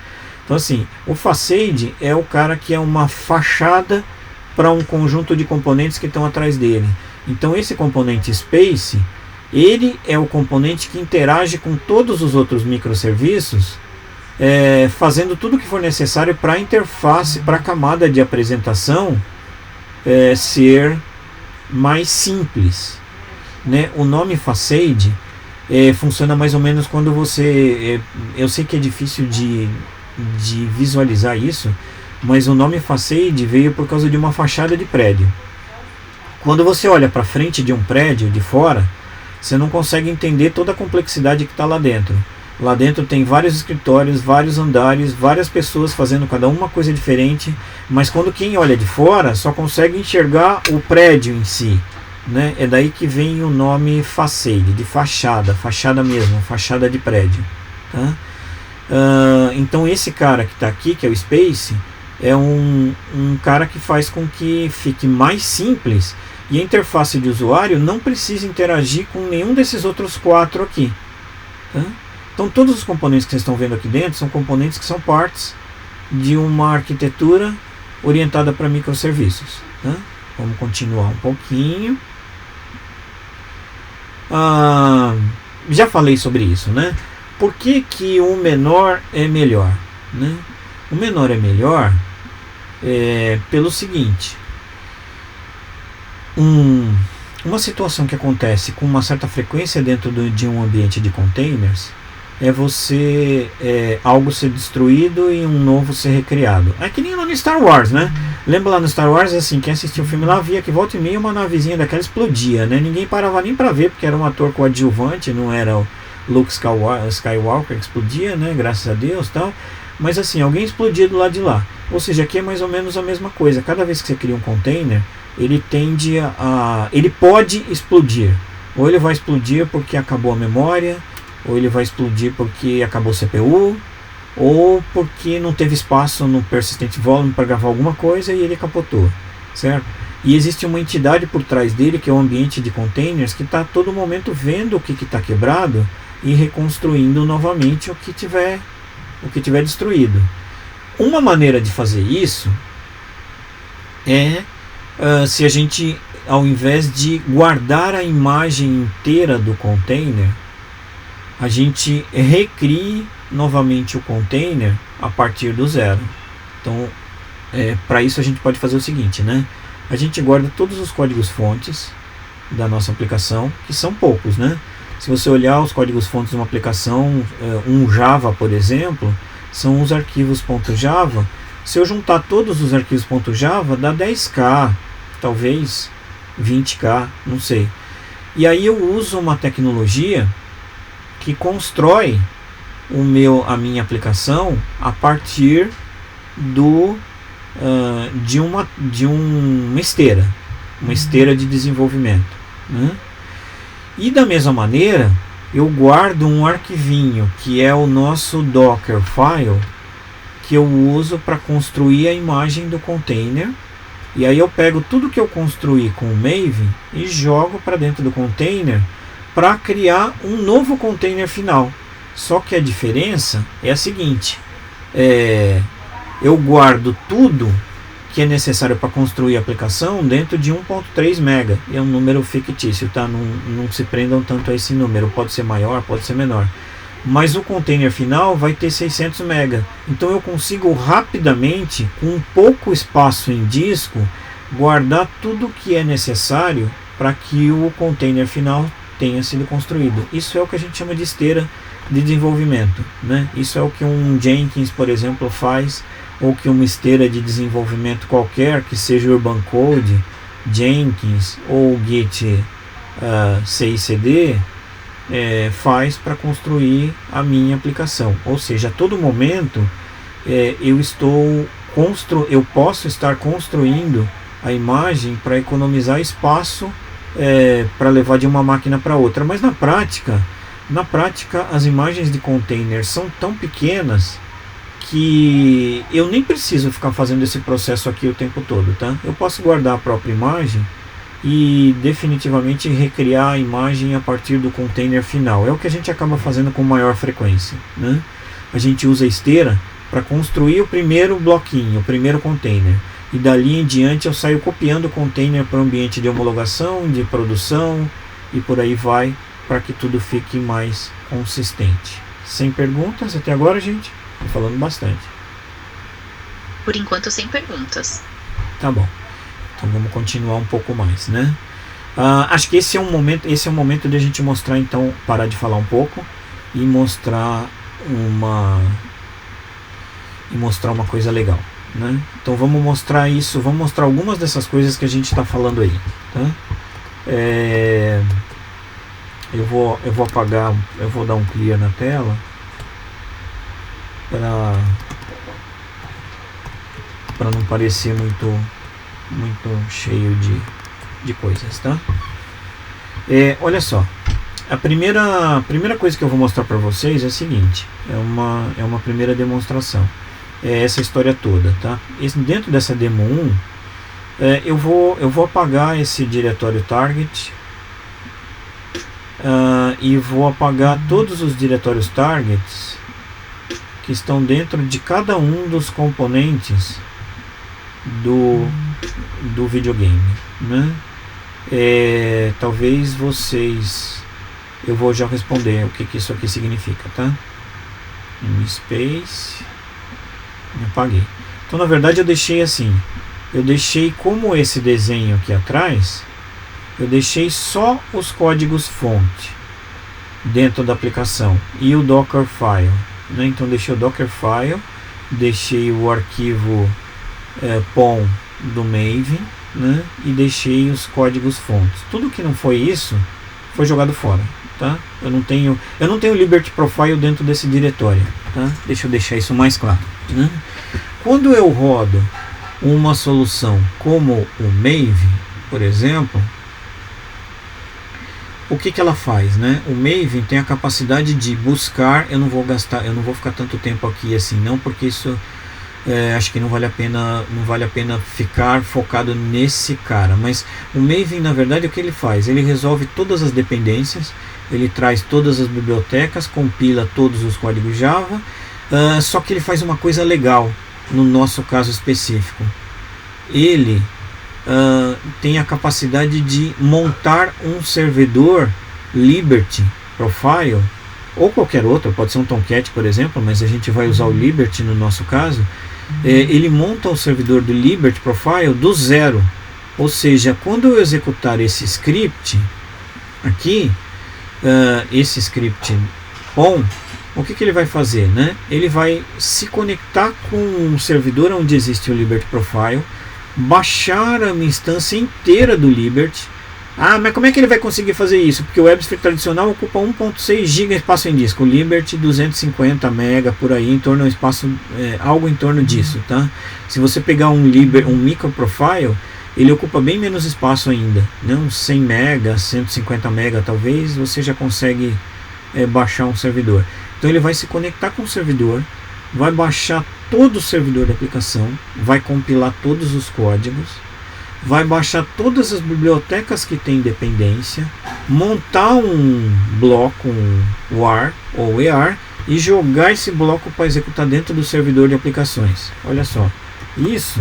Então assim, o Facade é o cara que é uma fachada para um conjunto de componentes que estão atrás dele. Então esse componente Space, ele é o componente que interage com todos os outros microserviços, fazendo tudo o que for necessário para a interface, para a camada de apresentação ser mais simples, né? O nome Facade funciona mais ou menos quando você... eu sei que é difícil de visualizar isso, mas o nome Facade veio por causa de uma fachada de prédio. Quando você olha para frente de um prédio de fora, você não consegue entender toda a complexidade que está lá dentro. Lá dentro tem vários escritórios, vários andares, várias pessoas fazendo cada uma coisa diferente, mas quando quem olha de fora só consegue enxergar o prédio em si, né? É daí que vem o nome Facade, de fachada, fachada mesmo, fachada de prédio, tá? Então esse cara que está aqui, que é o Space, é um cara que faz com que fique mais simples e a interface de usuário não precisa interagir com nenhum desses outros 4 aqui, tá? Então todos os componentes que vocês estão vendo aqui dentro são componentes que são partes de uma arquitetura orientada para microserviços, tá? Vamos continuar um pouquinho. Já falei sobre isso, né? Por que que o menor é melhor, né? O menor é melhor pelo seguinte: uma situação que acontece com uma certa frequência dentro de um ambiente de containers é algo ser destruído e um novo ser recriado. É que nem lá no Star Wars, né? Lembra lá no Star Wars, assim, quem assistiu o filme lá via que volta e meia uma navezinha daquela explodia, né? Ninguém parava nem para ver, porque era um ator coadjuvante, não era o Luke Skywalker que explodia, né? Graças a Deus, tal. Mas assim, alguém explodia do lado de lá. Ou seja, aqui é mais ou menos a mesma coisa. Cada vez que você cria um container, ele ele pode explodir. Ou ele vai explodir porque acabou a memória, ou ele vai explodir porque acabou o CPU, ou porque não teve espaço no persistent volume para gravar alguma coisa e ele capotou, certo? E existe uma entidade por trás dele, que é o ambiente de containers, que está a todo momento vendo o que está quebrado e reconstruindo novamente o que tiver destruído. Uma maneira de fazer isso é se a gente ao invés de guardar a imagem inteira do container, a gente recrie novamente o container a partir do zero. Então, para isso a gente pode fazer o seguinte, né? A gente guarda todos os códigos fontes da nossa aplicação, que são poucos, né? Se você olhar os códigos fontes de uma aplicação, um Java, por exemplo, são os arquivos .java. Se eu juntar todos os arquivos .java, dá 10K, talvez 20K, não sei. E aí eu uso uma tecnologia que constrói a minha aplicação a partir de uma esteira de desenvolvimento, né? E da mesma maneira, eu guardo um arquivinho que é o nosso Dockerfile, que eu uso para construir a imagem do container. E aí eu pego tudo que eu construí com o Maven e jogo para dentro do container para criar um novo container final. Só que a diferença é a seguinte: eu guardo tudo que é necessário para construir a aplicação dentro de 1.3 mega. É um número fictício, tá? Não se prendam tanto a esse número. Pode ser maior, pode ser menor. Mas o container final vai ter 600 mega. Então eu consigo rapidamente, com pouco espaço em disco, guardar tudo que é necessário para que o container final tenha sido construído. Isso é o que a gente chama de esteira de desenvolvimento, né? Isso é o que um Jenkins, por exemplo, faz, ou que uma esteira de desenvolvimento qualquer, que seja Urban Code, Jenkins ou Git CI/CD, faz para construir a minha aplicação. Ou seja, a todo momento eu posso estar construindo a imagem para economizar espaço para levar de uma máquina para outra. Mas na prática as imagens de container são tão pequenas que eu nem preciso ficar fazendo esse processo aqui o tempo todo, tá? Eu posso guardar a própria imagem e definitivamente recriar a imagem a partir do container final. É o que a gente acaba fazendo com maior frequência, né? A gente usa a esteira para construir o primeiro bloquinho, o primeiro container, e dali em diante eu saio copiando o container para o ambiente de homologação, de produção e por aí vai, para que tudo fique mais consistente. Sem perguntas até agora, gente? Estou falando bastante. Por enquanto, sem perguntas. Tá bom. Então vamos continuar um pouco mais, né? Acho que esse é um momento de a gente mostrar, então, parar de falar um pouco e mostrar uma coisa legal, né? Então vamos mostrar isso, vamos mostrar algumas dessas coisas que a gente está falando aí, tá? Eu vou apagar, eu vou dar um clear na tela para não parecer muito cheio de coisas, tá? Olha só, a primeira coisa que eu vou mostrar para vocês é a seguinte, é uma primeira demonstração, é essa história toda, tá? Dentro dessa demo 1, eu vou apagar esse diretório target e vou apagar todos os diretórios targets que estão dentro de cada um dos componentes do videogame, né? Talvez vocês, eu vou já responder o que isso aqui significa, tá? Space, me apaguei. Então na verdade eu deixei assim, eu deixei como esse desenho aqui atrás, eu deixei só os códigos fonte dentro da aplicação e o Dockerfile, né? Então deixei o Dockerfile, deixei o arquivo POM do Maven, né? E deixei os códigos fontes. Tudo que não foi isso foi jogado fora, tá? Eu não tenho Liberty Profile dentro desse diretório, tá? Deixa eu deixar isso mais claro, né? Quando eu rodo uma solução como o Maven, por exemplo, o que ela faz, né? O Maven tem a capacidade de buscar. Eu não vou ficar tanto tempo aqui assim não, porque isso acho que não vale a pena ficar focado nesse cara. Mas o Maven, na verdade, o que ele faz? Ele resolve todas as dependências, ele traz todas as bibliotecas, compila todos os códigos Java, só que ele faz uma coisa legal no nosso caso específico. Ele tem a capacidade de montar um servidor Liberty Profile, ou qualquer outro, pode ser um Tomcat, por exemplo, mas a gente vai usar o Liberty no nosso caso. Ele monta o servidor do Liberty Profile do zero, ou seja, quando eu executar esse script aqui, esse script on, o que ele vai fazer, né? Ele vai se conectar com um servidor onde existe o Liberty Profile, baixar a minha instância inteira do Liberty. Mas como é que ele vai conseguir fazer isso? Porque o WebSphere tradicional ocupa 1.6 GB espaço em disco, o Liberty 250 MB por aí, em torno espaço, algo em torno disso, tá? Se você pegar um micro profile, ele ocupa bem menos espaço ainda, né? Uns 100 MB, 150 MB talvez, você já consegue baixar um servidor. Então ele vai se conectar com o servidor, vai baixar todo o servidor da aplicação, vai compilar todos os códigos, vai baixar todas as bibliotecas que tem dependência, montar um bloco, um WAR ou EAR, e jogar esse bloco para executar dentro do servidor de aplicações. Olha só, isso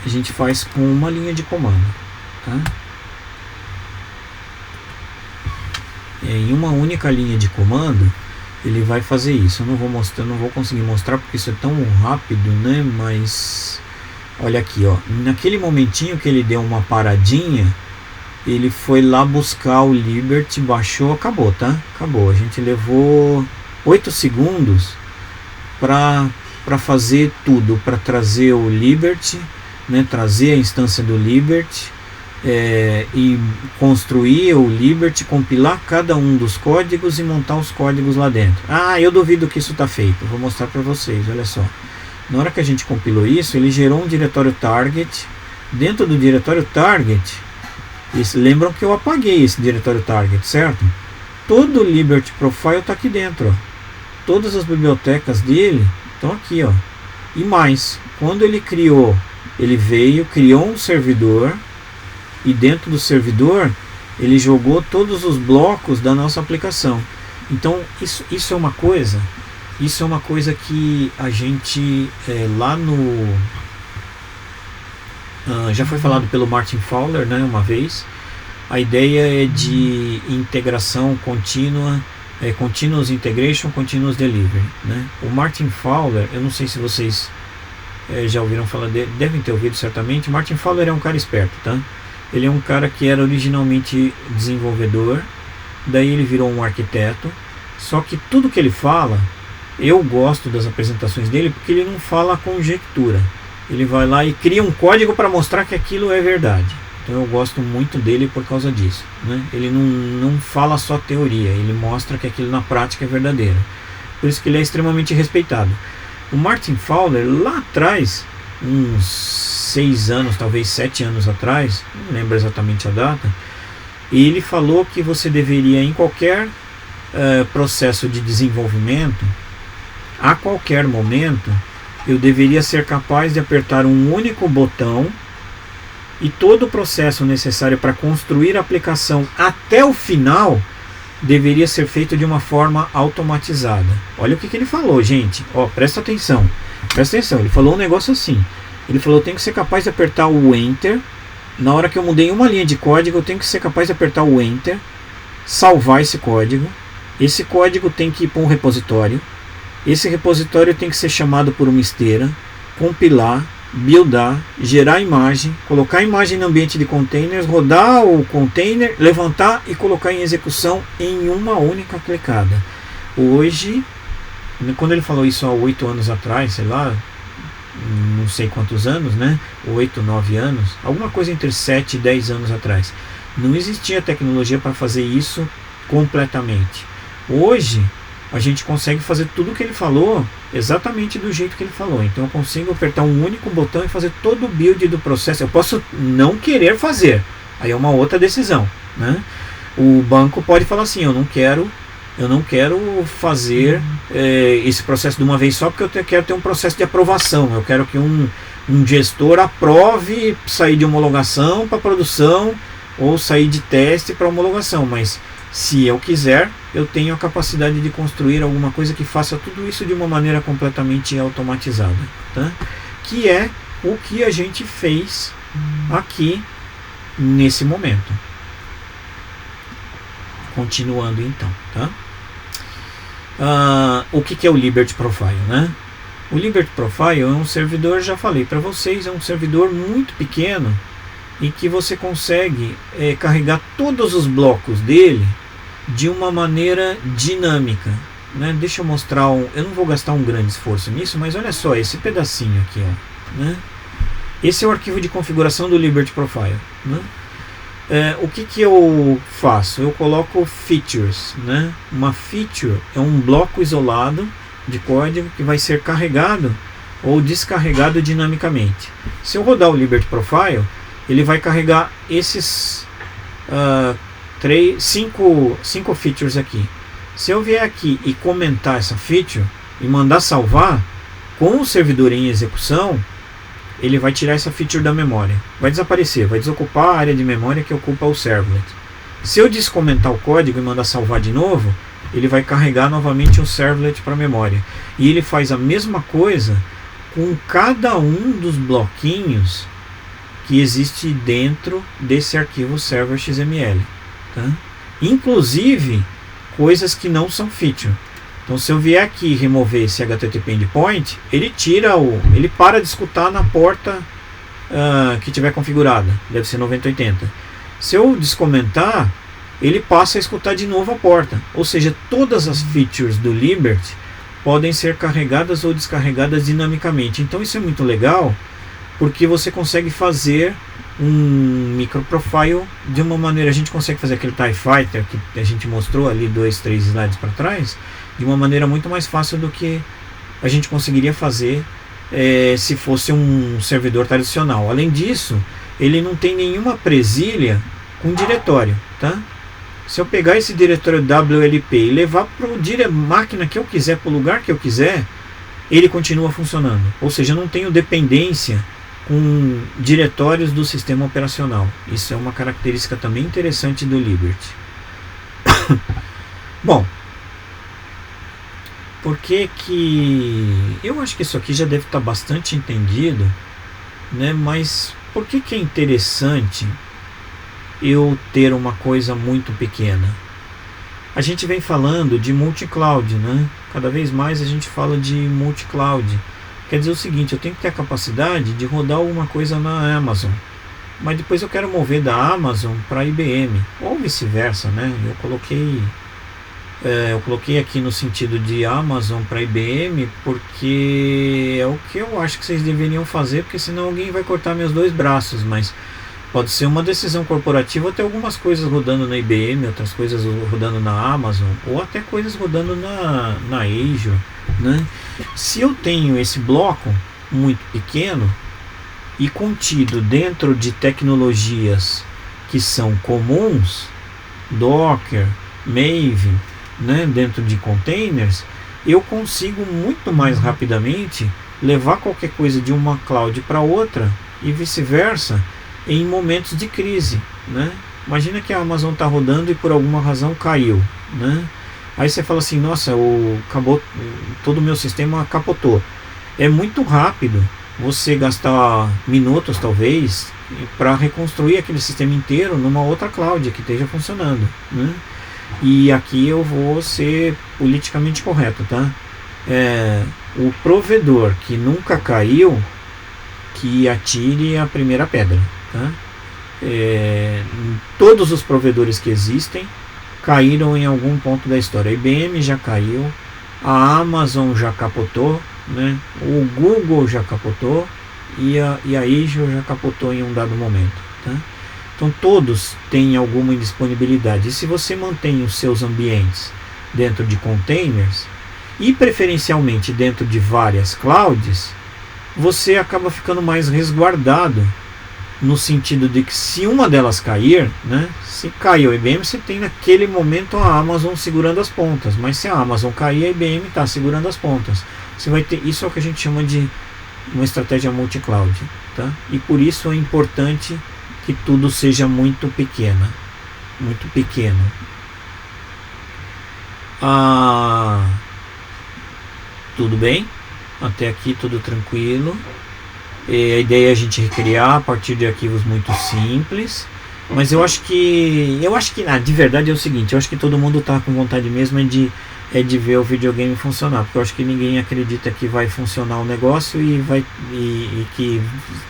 a gente faz com uma linha de comando, tá? Em uma única linha de comando ele vai fazer isso. Eu não vou mostrar, não vou conseguir mostrar porque isso é tão rápido, né? Mas olha aqui, ó, naquele momentinho que ele deu uma paradinha, ele foi lá buscar o Liberty, baixou, acabou, tá? Acabou. A gente levou 8 segundos para fazer tudo, para trazer o Liberty, né? Trazer a instância do Liberty, e construir o Liberty, compilar cada um dos códigos e montar os códigos lá dentro. Eu duvido que isso está feito. Vou mostrar para vocês, olha só. Na hora que a gente compilou isso, ele gerou um diretório target. Dentro do diretório target, lembram que eu apaguei esse diretório target, certo? Todo o Liberty Profile está aqui dentro, ó. Todas as bibliotecas dele estão aqui, ó. E mais, quando ele criou, ele criou um servidor, e dentro do servidor ele jogou todos os blocos da nossa aplicação. Então isso é uma coisa que a gente lá no já foi falado pelo Martin Fowler, né, uma vez. A ideia é de integração contínua, continuous integration, continuous delivery, né? O Martin Fowler, eu não sei se vocês já ouviram falar dele, devem ter ouvido certamente. Martin Fowler é um cara esperto, tá? Ele é um cara que era originalmente desenvolvedor, daí ele virou um arquiteto, só que tudo que ele fala, eu gosto das apresentações dele porque ele não fala conjectura. Ele vai lá e cria um código para mostrar que aquilo é verdade. Então eu gosto muito dele por causa disso, né? Ele não fala só teoria, ele mostra que aquilo na prática é verdadeiro. Por isso que ele é extremamente respeitado. O Martin Fowler, lá atrás, uns 6 anos, talvez 7 anos atrás, não lembro exatamente a data, ele falou que você deveria, em qualquer processo de desenvolvimento, a qualquer momento, eu deveria ser capaz de apertar um único botão e todo o processo necessário para construir a aplicação até o final deveria ser feito de uma forma automatizada. Olha o que ele falou, gente. Presta atenção. Ele falou um negócio assim. Ele falou: eu tenho que ser capaz de apertar o Enter. Na hora que eu mudei uma linha de código, eu tenho que ser capaz de apertar o Enter, salvar esse código. Esse código tem que ir para um repositório. Esse repositório tem que ser chamado por uma esteira, compilar, buildar, gerar imagem, colocar a imagem no ambiente de containers, rodar o container, levantar e colocar em execução em uma única clicada. Hoje, quando ele falou isso há 8 anos atrás, sei lá, não sei quantos anos, né? 8, 9 anos, alguma coisa entre 7 e 10 anos atrás, não existia tecnologia para fazer isso completamente. Hoje a gente consegue fazer tudo o que ele falou exatamente do jeito que ele falou. Então eu consigo apertar um único botão e fazer todo o build do processo. Eu posso não querer fazer, aí é uma outra decisão, né? O banco pode falar assim: eu não quero fazer esse processo de uma vez só, porque eu quero ter um processo de aprovação. Eu quero que um gestor aprove sair de homologação para produção ou sair de teste para homologação. Mas se eu quiser, eu tenho a capacidade de construir alguma coisa que faça tudo isso de uma maneira completamente automatizada, tá? Que é o que a gente fez aqui nesse momento. Continuando então, tá? O que é o Liberty Profile, né? O Liberty Profile é um servidor, já falei para vocês, é um servidor muito pequeno e que você consegue carregar todos os blocos dele de uma maneira dinâmica, né? Deixa eu mostrar eu não vou gastar um grande esforço nisso, mas olha só esse pedacinho aqui, ó, né? Esse é o arquivo de configuração do Liberty Profile, né? O que eu faço? Eu coloco features, né? Uma feature é um bloco isolado de código que vai ser carregado ou descarregado dinamicamente. Se eu rodar o Liberty Profile, ele vai carregar esses 5 features aqui. Se eu vier aqui e comentar essa feature e mandar salvar, com o servidor em execução, ele vai tirar essa feature da memória. Vai desaparecer, vai desocupar a área de memória que ocupa o servlet. Se eu descomentar o código e mandar salvar de novo, ele vai carregar novamente o servlet para a memória. E ele faz a mesma coisa com cada um dos bloquinhos que existe dentro desse arquivo server.xml, tá? Inclusive coisas que não são feature. Então, se eu vier aqui e remover esse HTTP endpoint, ele para de escutar na porta que tiver configurada, deve ser 9080. Se eu descomentar, ele passa a escutar de novo a porta. Ou seja, todas as features do Liberty podem ser carregadas ou descarregadas dinamicamente. Então isso é muito legal, porque você consegue fazer um microprofile de uma maneira. A gente consegue fazer aquele TIE Fighter que a gente mostrou ali 2, 3 slides para trás, de uma maneira muito mais fácil do que a gente conseguiria fazer se fosse um servidor tradicional. Além disso, ele não tem nenhuma presilha com diretório, tá? Se eu pegar esse diretório WLP e levar para a máquina que eu quiser, para o lugar que eu quiser, ele continua funcionando. Ou seja, eu não tenho dependência com diretórios do sistema operacional. Isso é uma característica também interessante do Liberty. Bom, por que eu acho que isso aqui já deve estar bastante entendido, né? Mas por que é interessante eu ter uma coisa muito pequena? A gente vem falando de multi-cloud, né? Cada vez mais a gente fala de multi-cloud. Quer dizer o seguinte, eu tenho que ter a capacidade de rodar alguma coisa na Amazon, mas depois eu quero mover da Amazon para a IBM, ou vice-versa, né? Eu coloquei aqui no sentido de Amazon para IBM, porque é o que eu acho que vocês deveriam fazer, porque senão alguém vai cortar meus 2 braços, mas pode ser uma decisão corporativa ter algumas coisas rodando na IBM, outras coisas rodando na Amazon, ou até coisas rodando na Azure, né? Se eu tenho esse bloco muito pequeno e contido dentro de tecnologias que são comuns, Docker, Maven, né, dentro de containers, eu consigo muito mais rapidamente levar qualquer coisa de uma cloud para outra e vice-versa em momentos de crise, né? Imagina que a Amazon está rodando e por alguma razão caiu, né? Aí você fala assim, nossa, acabou, todo o meu sistema capotou. É muito rápido você gastar minutos talvez para reconstruir aquele sistema inteiro numa outra cloud que esteja funcionando, né? E aqui eu vou ser politicamente correto, tá? O provedor que nunca caiu, que atire a primeira pedra, tá? Todos os provedores que existem caíram em algum ponto da história. A IBM já caiu, a Amazon já capotou, né? O Google já capotou e a Azure já capotou em um dado momento, tá? Então todos têm alguma indisponibilidade. E se você mantém os seus ambientes dentro de containers e preferencialmente dentro de várias clouds, você acaba ficando mais resguardado, no sentido de que se uma delas cair, né, se caiu a IBM, você tem naquele momento a Amazon segurando as pontas, mas se a Amazon cair, a IBM está segurando as pontas. Você vai ter, isso é o que a gente chama de uma estratégia multi-cloud, tá? E por isso é importante que tudo seja muito pequeno. Tudo bem? Até aqui tudo tranquilo. A ideia é a gente recriar a partir de arquivos muito simples, mas eu acho que de verdade é o seguinte, eu acho que todo mundo está com vontade mesmo de ver o videogame funcionar, porque eu acho que ninguém acredita que vai funcionar o negócio e que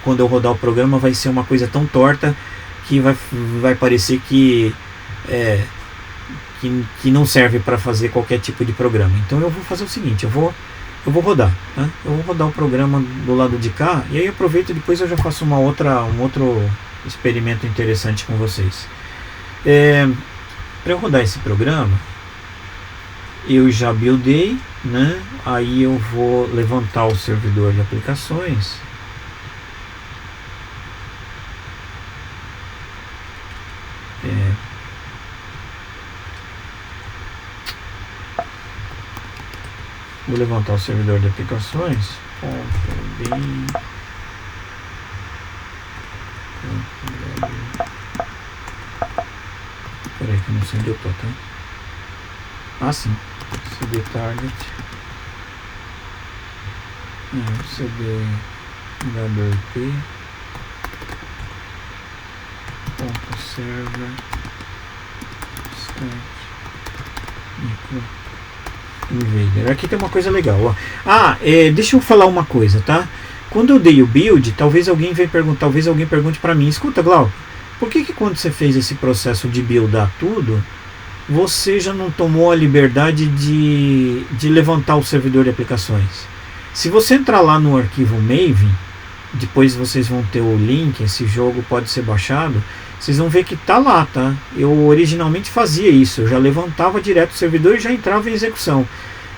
quando eu rodar o programa vai ser uma coisa tão torta que vai parecer que não serve para fazer qualquer tipo de programa. Então eu vou fazer o seguinte, eu vou rodar, tá? Eu vou rodar o programa do lado de cá e aí aproveito e depois eu já faço um outro experimento interessante com vocês. Para eu rodar esse programa, eu já buildei, né? Aí eu vou levantar o servidor de aplicações. Vou levantar o servidor de aplicações. Peraí que eu não sei onde eu tô, tá? Ah, sim. CD target. CD WP. Ponto server. Start. Micro. Invader. Aqui tem uma coisa legal, ó. Deixa eu falar uma coisa, tá? Quando eu dei o build, talvez alguém pergunte para mim, escuta, Glauco, por que quando você fez esse processo de buildar tudo, você já não tomou a liberdade de levantar o servidor de aplicações? Se você entrar lá no arquivo Maven, depois vocês vão ter o link, esse jogo pode ser baixado, vocês vão ver que tá lá, tá? Eu originalmente fazia isso, eu já levantava direto o servidor e já entrava em execução.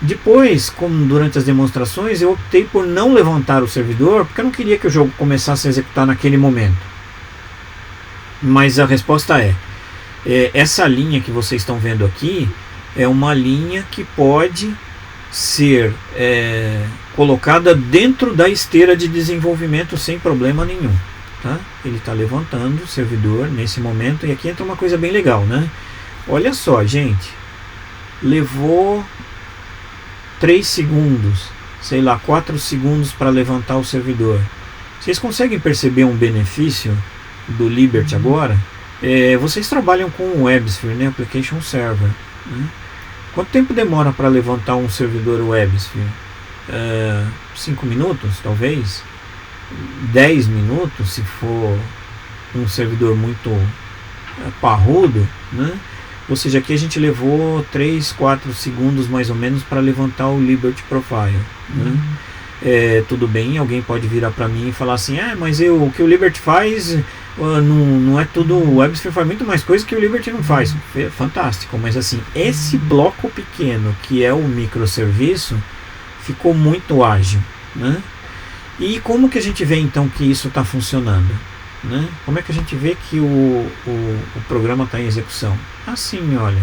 Depois, como durante as demonstrações, eu optei por não levantar o servidor, porque eu não queria que o jogo começasse a executar naquele momento. Mas a resposta essa linha que vocês estão vendo aqui é uma linha que pode ser colocada dentro da esteira de desenvolvimento sem problema nenhum. Tá? Ele está levantando o servidor nesse momento, e aqui entra uma coisa bem legal, né? Olha só, gente, levou 3 segundos, sei lá, 4 segundos para levantar o servidor. Vocês conseguem perceber um benefício do Liberty agora? Vocês trabalham com o WebSphere, né? Application Server, né? Quanto tempo demora para levantar um servidor WebSphere? 5 minutos, talvez? 10 minutos, se for um servidor muito parrudo, né? Ou seja, aqui a gente levou 3, 4 segundos mais ou menos para levantar o Liberty Profile, né? Tudo bem, alguém pode virar para mim e falar assim, mas o que o Liberty faz não é tudo, o WebSphere faz muito mais coisa que o Liberty não faz. Fantástico, mas assim, esse bloco pequeno que é o microserviço ficou muito ágil, né? E como que a gente vê então que isso está funcionando, né? Como é que a gente vê que o programa está em execução? Assim, olha.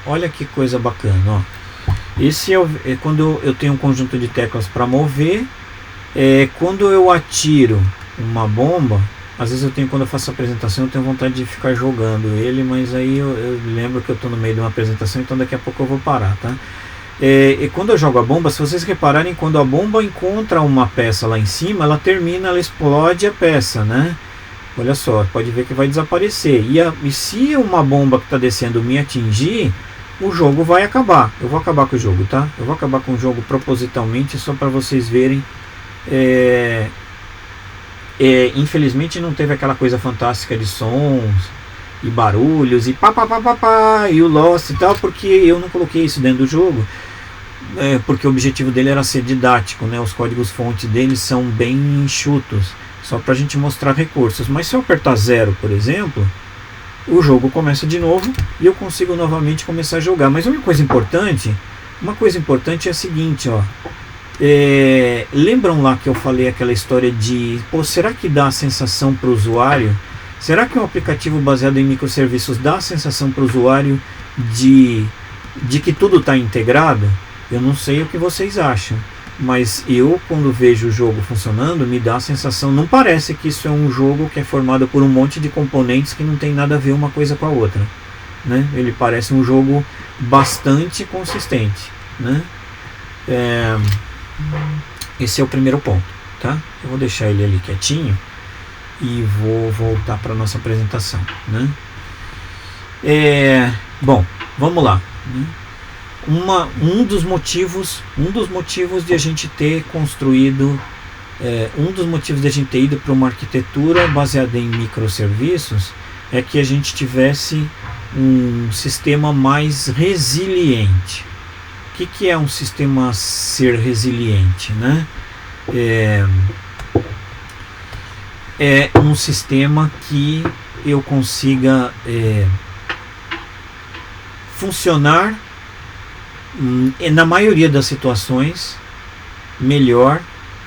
Olha que coisa bacana, ó. Esse é quando eu tenho um conjunto de teclas para mover. Quando eu atiro uma bomba, às vezes quando eu faço a apresentação, eu tenho vontade de ficar jogando ele, mas aí eu lembro que eu estou no meio de uma apresentação, então daqui a pouco eu vou parar, tá? E quando eu jogo a bomba, se vocês repararem, quando a bomba encontra uma peça lá em cima, ela termina, ela explode a peça, né? Olha só, pode ver que vai desaparecer. E se uma bomba que está descendo me atingir, o jogo vai acabar. Eu vou acabar com o jogo, tá? Eu vou acabar com o jogo propositalmente, só para vocês verem. Infelizmente não teve aquela coisa fantástica de sons e barulhos e e o Lost e tal, porque eu não coloquei isso dentro do jogo, porque o objetivo dele era ser didático, né? Os códigos fonte dele são bem enxutos, só para a gente mostrar recursos. Mas se eu apertar 0, por exemplo, o jogo começa de novo e eu consigo novamente começar a jogar. Mas uma coisa importante é a seguinte, ó. Lembram lá que eu falei aquela história de, será que dá a sensação para o usuário? Será que um aplicativo baseado em microserviços dá a sensação para o usuário de que tudo está integrado? Eu não sei o que vocês acham, mas eu, quando vejo o jogo funcionando, me dá a sensação, não parece que isso é um jogo que é formado por um monte de componentes que não tem nada a ver uma coisa com a outra, né? Ele parece um jogo bastante consistente, né? Esse é o primeiro ponto, tá? Eu vou deixar ele ali quietinho e vou voltar para nossa apresentação, né? Bom, vamos lá, né? Um dos motivos de a gente ter construído, um dos motivos de a gente ter ido para uma arquitetura baseada em microserviços é que a gente tivesse um sistema mais resiliente. O que é um sistema ser resiliente, né? É um sistema que eu consiga funcionar na maioria das situações melhor,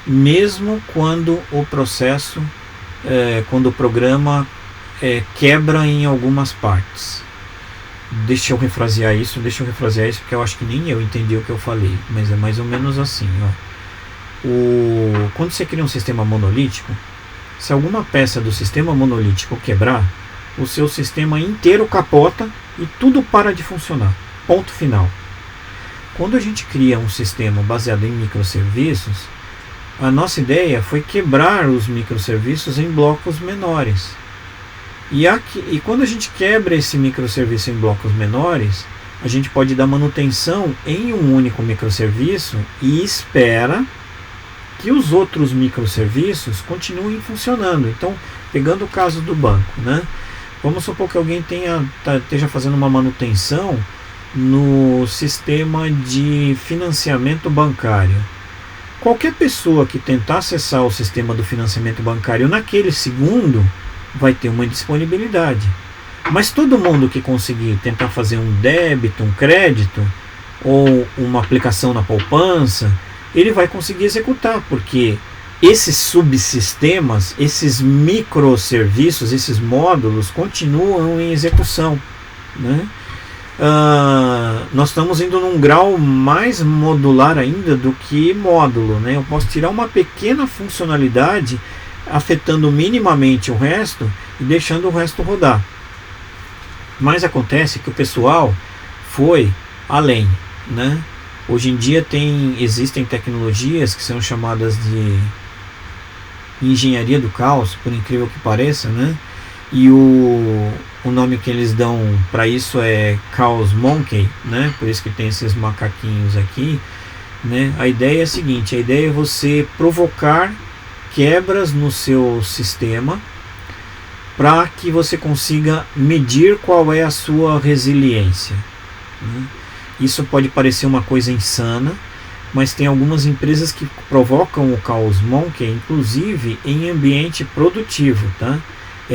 mesmo quando o processo, quando o programa quebra em algumas partes. Deixa eu refrasear isso porque eu acho que nem eu entendi o que eu falei, mas é mais ou menos assim, ó. Quando você cria um sistema monolítico, se alguma peça do sistema monolítico quebrar, o seu sistema inteiro capota e tudo para de funcionar. Ponto final. Quando a gente cria um sistema baseado em microserviços, a nossa ideia foi quebrar os microserviços em blocos menores. E quando a gente quebra esse microserviço em blocos menores, a gente pode dar manutenção em um único microserviço e espera que os outros microserviços continuem funcionando. Então, pegando o caso do banco, né? Vamos supor que alguém esteja fazendo uma manutenção no sistema de financiamento bancário. Qualquer pessoa que tentar acessar o sistema do financiamento bancário naquele segundo vai ter uma disponibilidade. Mas todo mundo que conseguir tentar fazer um débito, um crédito ou uma aplicação na poupança, ele vai conseguir executar, porque esses subsistemas, esses microserviços, esses módulos continuam em execução, né? Nós estamos indo num grau mais modular ainda do que módulo, né? Eu posso tirar uma pequena funcionalidade afetando minimamente o resto e deixando o resto rodar. Mas acontece que o pessoal foi além, né? Hoje em dia existem tecnologias que são chamadas de engenharia do caos, por incrível que pareça, né? E o nome que eles dão para isso é Chaos Monkey, né? Por isso que tem esses macaquinhos aqui, né? A ideia é a seguinte: a ideia é você provocar quebras no seu sistema para que você consiga medir qual é a sua resiliência, né? Isso pode parecer uma coisa insana, mas tem algumas empresas que provocam o Chaos Monkey, inclusive em ambiente produtivo, tá?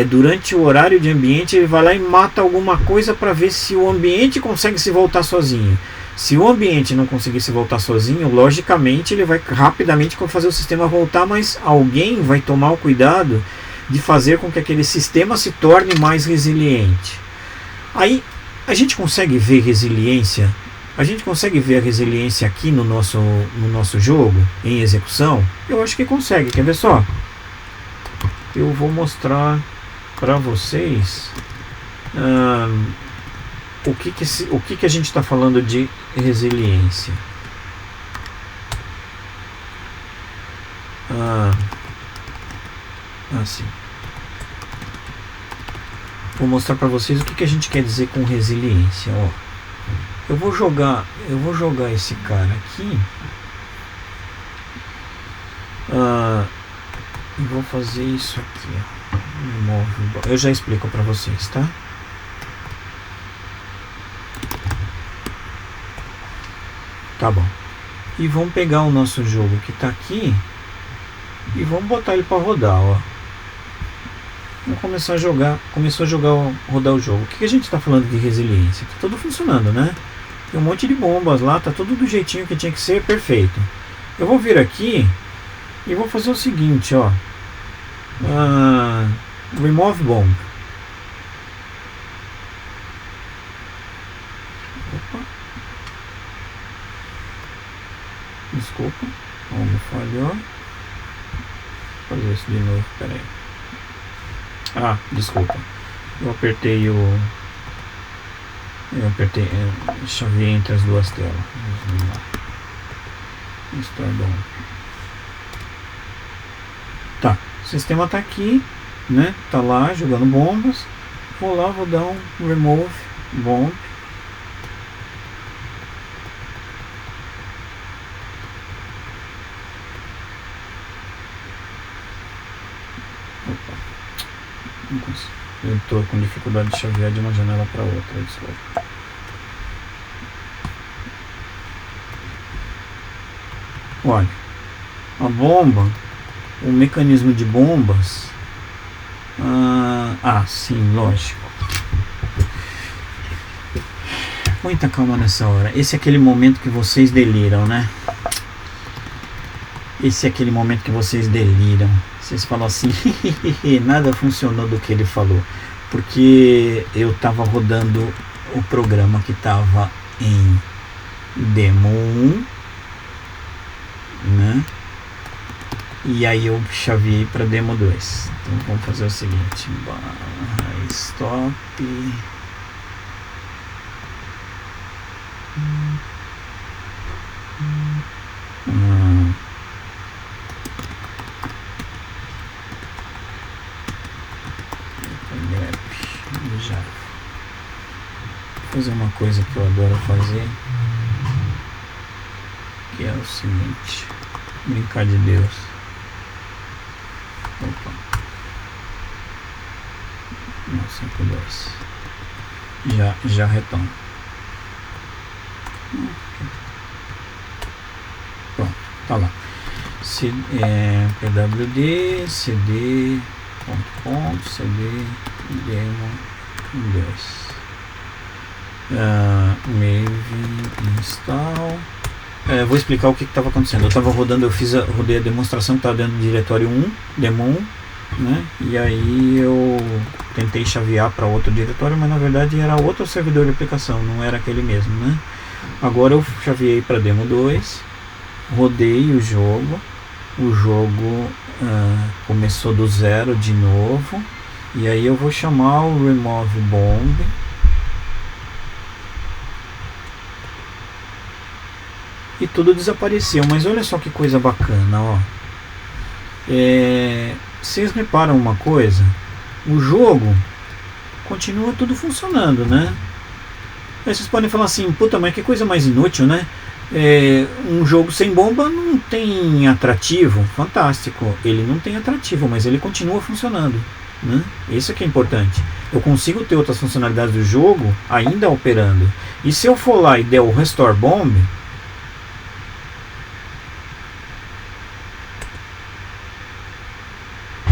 Durante o horário de ambiente, ele vai lá e mata alguma coisa para ver se o ambiente consegue se voltar sozinho. Se o ambiente não conseguir se voltar sozinho, logicamente ele vai rapidamente fazer o sistema voltar, mas alguém vai tomar o cuidado de fazer com que aquele sistema se torne mais resiliente. Aí a gente consegue ver resiliência, a resiliência aqui no nosso jogo, em execução? Eu acho que consegue, quer ver só? Eu vou mostrar para vocês o que a gente está falando de resiliência. Assim. Vou mostrar para vocês o que a gente quer dizer com resiliência. Ó, eu vou jogar esse cara aqui. E vou fazer isso aqui. Eu já explico para vocês, tá? Tá bom. E vamos pegar o nosso jogo que está aqui e vamos botar ele para rodar, ó. Vamos começar a jogar. Rodar o jogo. O que a gente está falando de resiliência? Tá tudo funcionando, né? Tem um monte de bombas lá, tá tudo do jeitinho que tinha que ser, perfeito. Eu vou vir aqui e vou fazer o seguinte, ó. Remove bomb. Opa. Desculpa, bomba falhou. Vou fazer isso de novo, peraí. Desculpa. Eu apertei chaveei entre as duas telas. Vamos lá. Store bomb. Tá, o sistema está aqui, né? Tá lá jogando bombas. Vou lá, vou dar um remove bomb. Opa, não consigo. Eu estou com dificuldade de chavear de uma janela para outra. Desculpa. Olha, a bomba, o mecanismo de bombas. Sim, lógico. Muita calma nessa hora. Esse é aquele momento que vocês deliram, né? Esse é aquele momento que vocês deliram. Vocês falam assim, nada funcionou do que ele falou. Porque eu estava rodando o programa que estava em demo 1, né? E aí eu chaveei para demo 2. Então vamos fazer o seguinte: stop. Já vou fazer uma coisa que eu adoro fazer, que é o seguinte: brincar de Deus. Opa. Não, 5.2. Já retorno. Pronto, tá lá. pwd cd.com cd demo 2 Maven install. Vou explicar o que estava acontecendo. Eu estava rodando, rodei a demonstração que estava dentro do diretório 1, demo 1, né? E aí eu tentei chavear para outro diretório, mas na verdade era outro servidor de aplicação, não era aquele mesmo, né? Agora eu chaveei para demo 2, rodei o jogo começou do zero de novo, e aí eu vou chamar o remove bomb. E tudo desapareceu, mas olha só que coisa bacana, ó. Vocês reparam uma coisa? O jogo continua tudo funcionando, né? Aí vocês podem falar assim, puta, mas que coisa mais inútil, né? Um jogo sem bomba não tem atrativo. Fantástico, ele não tem atrativo, mas ele continua funcionando, né? Isso é que é importante. Eu consigo ter outras funcionalidades do jogo ainda operando. E se eu for lá e der o restore bomb,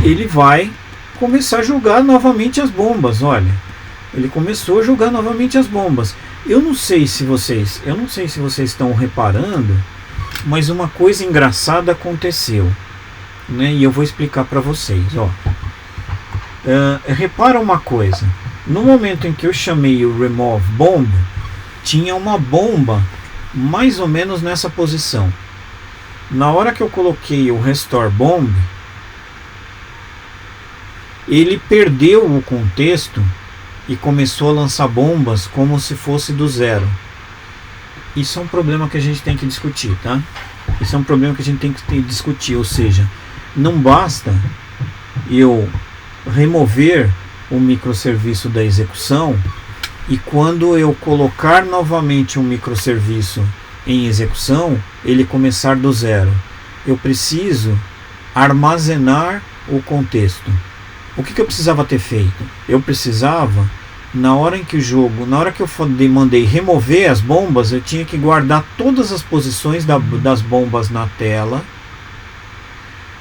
ele vai começar a jogar novamente as bombas. Olha, ele começou a jogar novamente as bombas. Eu não sei se vocês estão reparando, mas uma coisa engraçada aconteceu, né? E eu vou explicar para vocês. Ó, repara uma coisa. No momento em que eu chamei o remove bomb, tinha uma bomba mais ou menos nessa posição. Na hora que eu coloquei o restore bomb, ele perdeu o contexto e começou a lançar bombas como se fosse do zero. Isso é um problema que a gente tem que discutir, tá? Isso é um problema que a gente tem que discutir, ou seja, não basta eu remover o microserviço da execução e quando eu colocar novamente um microserviço em execução, ele começar do zero. Eu preciso armazenar o contexto. O que eu precisava ter feito? Eu precisava, na hora que eu mandei remover as bombas, eu tinha que guardar todas as posições das bombas na tela,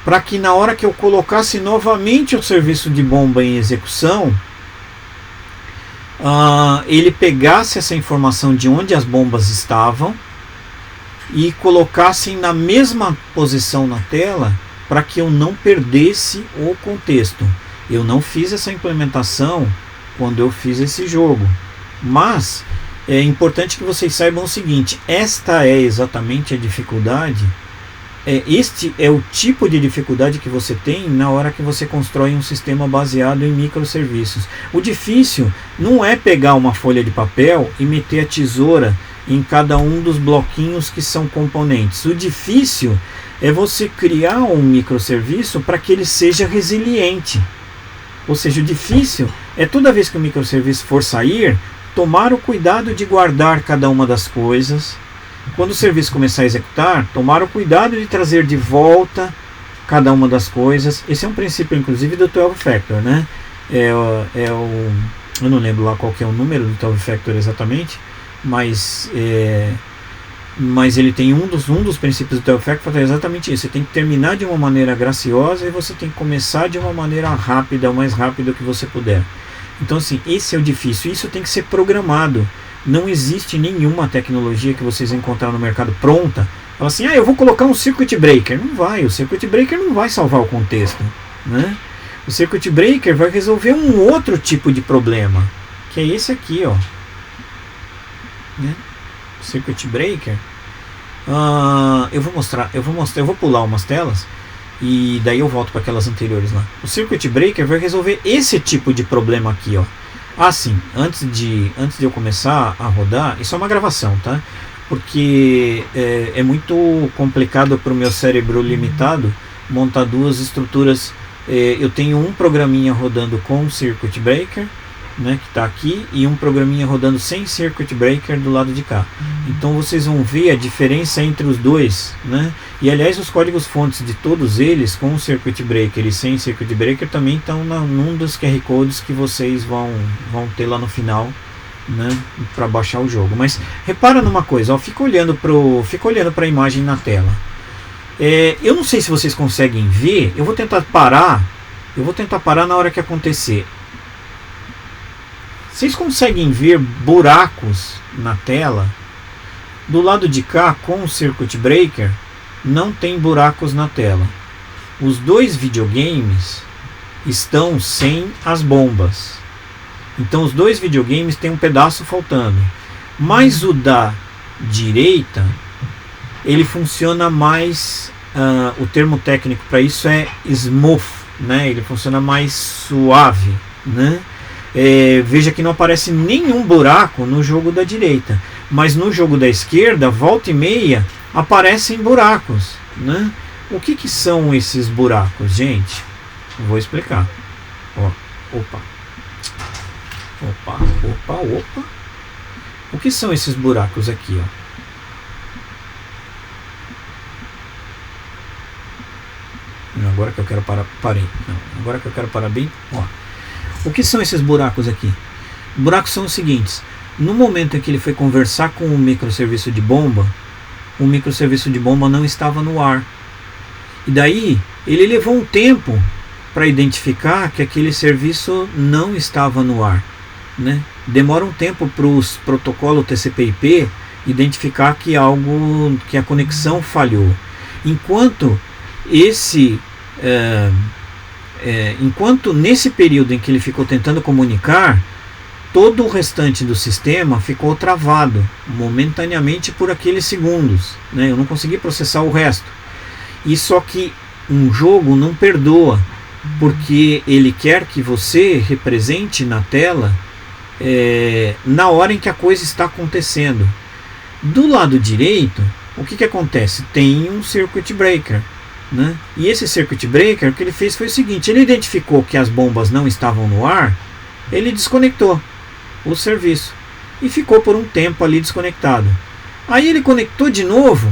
para que na hora que eu colocasse novamente o serviço de bomba em execução, ele pegasse essa informação de onde as bombas estavam e colocasse na mesma posição na tela, para que eu não perdesse o contexto. Eu não fiz essa implementação quando eu fiz esse jogo, mas é importante que vocês saibam o seguinte: esta é exatamente a dificuldade, este é o tipo de dificuldade que você tem na hora que você constrói um sistema baseado em microserviços. O difícil não é pegar uma folha de papel e meter a tesoura em cada um dos bloquinhos que são componentes. O difícil é você criar um microserviço para que ele seja resiliente. Ou seja, o difícil é toda vez que o microserviço for sair, tomar o cuidado de guardar cada uma das coisas. Quando o serviço começar a executar, tomar o cuidado de trazer de volta cada uma das coisas. Esse é um princípio, inclusive, do 12 Factor, né? Eu não lembro lá qual que é o número do 12 Factor exatamente, mas ele tem um dos princípios do 12 Factor é exatamente isso. Você tem que terminar de uma maneira graciosa e você tem que começar de uma maneira rápida, o mais rápido que você puder. Então, assim, esse é o difícil. Isso tem que ser programado. Não existe nenhuma tecnologia que vocês encontraram no mercado pronta. Fala assim, eu vou colocar um circuit breaker. Não vai, o circuit breaker não vai salvar o contexto, né? O circuit breaker vai resolver um outro tipo de problema, que é esse aqui, ó, né? O circuit breaker. Eu vou pular umas telas e daí eu volto para aquelas anteriores lá. O circuit breaker vai resolver esse tipo de problema aqui, ó. Sim, antes de eu começar a rodar, isso é uma gravação, tá? Porque é muito complicado para o meu cérebro limitado montar duas estruturas. Eu tenho um programinha rodando com circuit breaker, né, que está aqui, e um programinha rodando sem circuit breaker do lado de cá. Então vocês vão ver a diferença entre os dois, né? E aliás, os códigos fontes de todos eles, com circuit breaker e sem circuit breaker, também estão num dos QR codes que vocês vão ter lá no final, né, para baixar o jogo. Mas repara numa coisa, ó, fica olhando para a imagem na tela. Eu não sei se vocês conseguem ver. Eu vou tentar parar na hora que acontecer. Vocês conseguem ver buracos na tela? Do lado de cá, com o circuit breaker, não tem buracos na tela. Os dois videogames estão sem as bombas. Então os dois videogames têm um pedaço faltando. Mas o da direita, ele funciona mais, o termo técnico para isso é smooth, né? Ele funciona mais suave, né? Veja que não aparece nenhum buraco no jogo da direita, mas no jogo da esquerda, volta e meia, aparecem buracos, né? O que são esses buracos, gente? Eu vou explicar. Opa. O que são esses buracos aqui, ó? Agora que eu quero parar, parei. Não, agora que eu quero parar bem, ó. O que são esses buracos aqui? Buracos são os seguintes. No momento em que ele foi conversar com o microserviço de bomba, o microserviço de bomba não estava no ar. E daí ele levou um tempo para identificar que aquele serviço não estava no ar, né? Demora um tempo para os protocolos TCP/IP identificar que a conexão falhou. Enquanto nesse período em que ele ficou tentando comunicar, todo o restante do sistema ficou travado momentaneamente por aqueles segundos, né? Eu não consegui processar o resto. E só que um jogo não perdoa, porque ele quer que você represente na tela na hora em que a coisa está acontecendo. Do lado direito, o que acontece? Tem um circuit breaker, né? E esse circuit breaker, o que ele fez foi o seguinte: ele identificou que as bombas não estavam no ar, ele desconectou o serviço e ficou por um tempo ali desconectado. Aí ele conectou de novo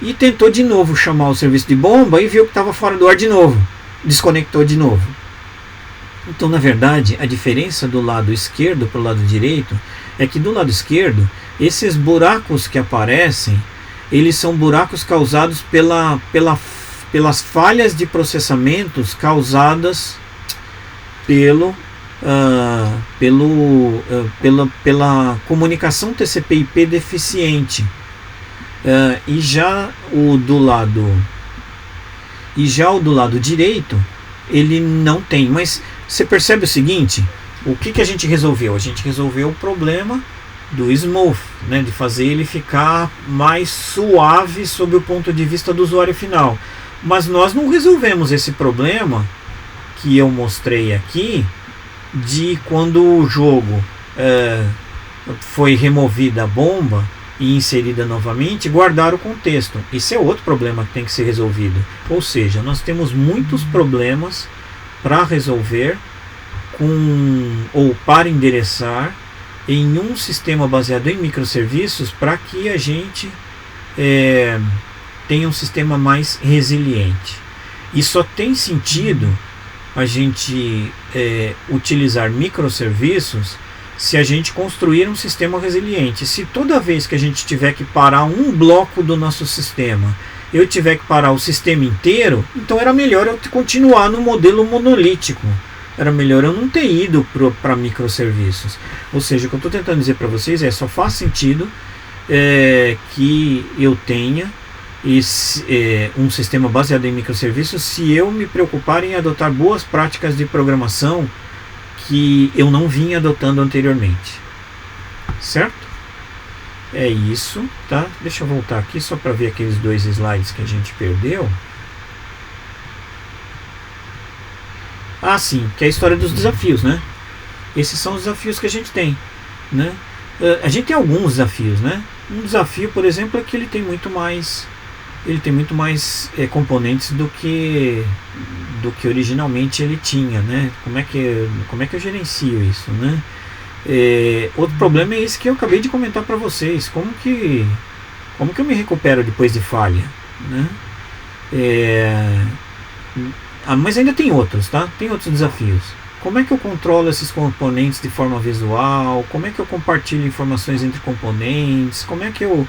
e tentou de novo chamar o serviço de bomba e viu que estava fora do ar de novo, desconectou de novo. Então, na verdade, a diferença do lado esquerdo para o lado direito é que do lado esquerdo, esses buracos que aparecem, eles são buracos causados pelas falhas de processamentos causadas pela comunicação TCP/IP deficiente. E já o do lado direito, ele não tem. Mas você percebe o seguinte: o que a gente resolveu? A gente resolveu o problema do smooth, né, de fazer ele ficar mais suave sob o ponto de vista do usuário final. Mas nós não resolvemos esse problema que eu mostrei aqui, de quando o jogo foi removida a bomba, e inserida novamente, guardar o contexto. Esse é outro problema que tem que ser resolvido. Ou seja, nós temos muitos problemas para resolver ou para endereçar em um sistema baseado em microserviços, para que a gente tenha um sistema mais resiliente. E só tem sentido a gente utilizar microserviços se a gente construir um sistema resiliente. Se toda vez que a gente tiver que parar um bloco do nosso sistema, eu tiver que parar o sistema inteiro, então era melhor eu continuar no modelo monolítico. Era melhor eu não ter ido para microserviços. Ou seja, o que eu estou tentando dizer para vocês só faz sentido que eu tenha um sistema baseado em microserviços se eu me preocupar em adotar boas práticas de programação que eu não vinha adotando anteriormente. Certo? É isso, tá? Deixa eu voltar aqui só para ver aqueles 2 slides que a gente perdeu. Ah, sim, que é a história dos desafios, né? Esses são os desafios que a gente tem, né? A gente tem alguns desafios, né? Um desafio, por exemplo, é que ele tem muito mais componentes do que originalmente ele tinha, né? Como é que eu gerencio isso, né? Outro problema é esse que eu acabei de comentar para vocês. Como que eu me recupero depois de falha, né? Mas ainda tem outros, tá? Tem outros desafios. Como é que eu controlo esses componentes de forma visual? Como é que eu compartilho informações entre componentes? Como é que eu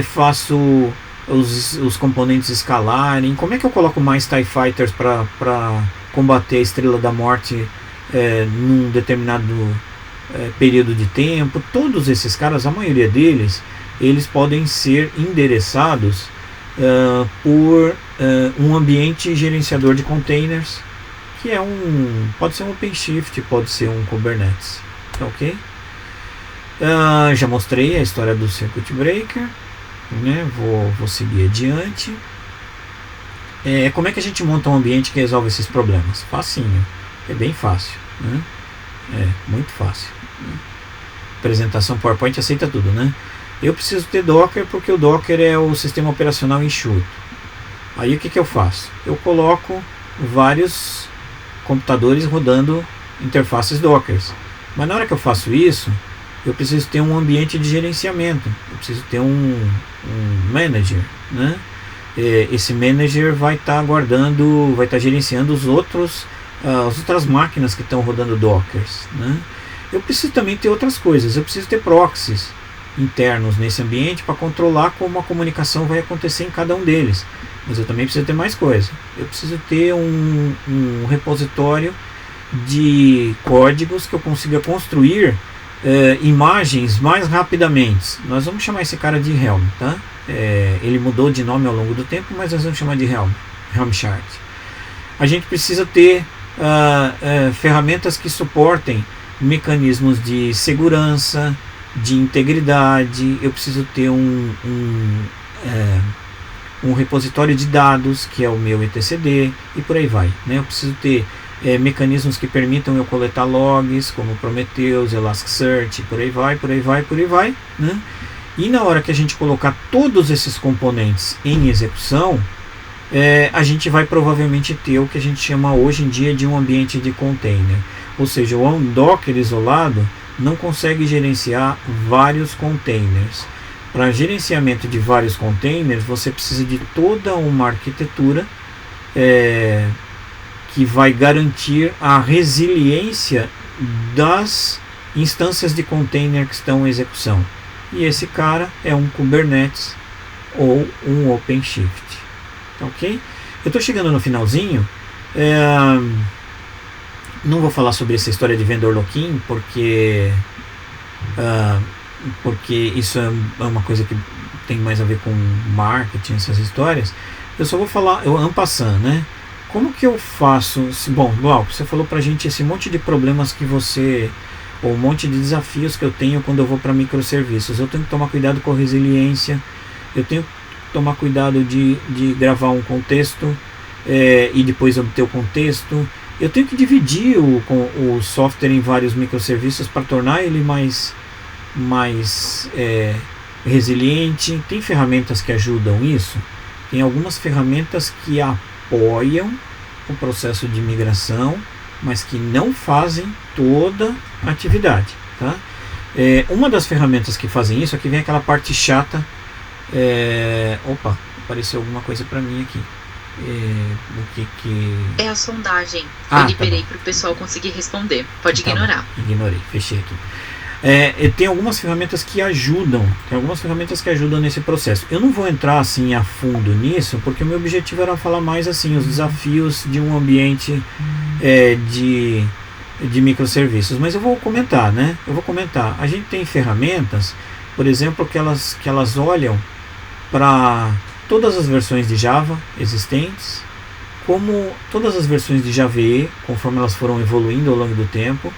faço os componentes escalarem? Como é que eu coloco mais TIE Fighters para combater a Estrela da Morte num determinado período de tempo? Todos esses caras, a maioria deles, eles podem ser endereçados por um ambiente gerenciador de containers, que pode ser um OpenShift, pode ser um Kubernetes, ok? Já mostrei a história do Circuit Breaker, né? Vou seguir adiante. Como é que a gente monta um ambiente que resolve esses problemas? Facinho, é bem fácil, né? Muito fácil, né? Apresentação PowerPoint aceita tudo, né? Eu preciso ter Docker porque o Docker é o sistema operacional enxuto. Aí o que eu faço? Eu coloco vários computadores rodando interfaces Docker. Mas na hora que eu faço isso, eu preciso ter um ambiente de gerenciamento. Eu preciso ter um manager, né? Esse manager vai estar gerenciando as outras máquinas que estão rodando Docker, né? Eu preciso também ter outras coisas. Eu preciso ter proxies internos nesse ambiente para controlar como a comunicação vai acontecer em cada um deles. Mas eu também preciso ter mais coisa. Eu preciso ter um repositório de códigos que eu consiga construir imagens mais rapidamente. Nós vamos chamar esse cara de Helm, tá? Ele mudou de nome ao longo do tempo, mas nós vamos chamar de Helm Chart. A gente precisa ter ferramentas que suportem mecanismos de segurança, de integridade. Eu preciso ter um repositório de dados, que é o meu etcd, e por aí vai, né? Eu preciso ter mecanismos que permitam eu coletar logs, como Prometheus, Elasticsearch, por aí vai, né? E na hora que a gente colocar todos esses componentes em execução, a gente vai provavelmente ter o que a gente chama hoje em dia de um ambiente de container. Ou seja, o Docker isolado não consegue gerenciar vários containers. Para gerenciamento de vários containers, você precisa de toda uma arquitetura que vai garantir a resiliência das instâncias de container que estão em execução. E esse cara é um Kubernetes ou um OpenShift. Ok? Eu estou chegando no finalzinho. Não vou falar sobre essa história de vendor lock-in, porque isso é uma coisa que tem mais a ver com marketing, essas histórias. Eu só vou falar, en passant, né? Como que eu faço? Bom, Glauco, você falou pra gente esse monte de problemas ou um monte de desafios que eu tenho quando eu vou para microserviços. Eu tenho que tomar cuidado com a resiliência, eu tenho que tomar cuidado de gravar um contexto e depois obter o contexto. Eu tenho que dividir o software em vários microserviços para tornar ele mais resiliente. Tem ferramentas que ajudam isso, tem algumas ferramentas que apoiam o processo de migração, mas que não fazem toda a atividade, tá? Uma das ferramentas que fazem isso, aqui vem aquela parte chata. Opa, apareceu alguma coisa para mim aqui. É a sondagem. Eu liberei para o pessoal conseguir responder. Pode ignorar. Ignorei, fechei aqui. Tem algumas ferramentas que ajudam. Nesse processo. Eu não vou entrar assim a fundo nisso, porque o meu objetivo era falar mais assim os desafios de um ambiente de microserviços. Mas eu vou comentar, né? A gente tem ferramentas, por exemplo, que elas olham para todas as versões de Java existentes, como todas as versões de Java EE, conforme elas foram evoluindo ao longo do tempo.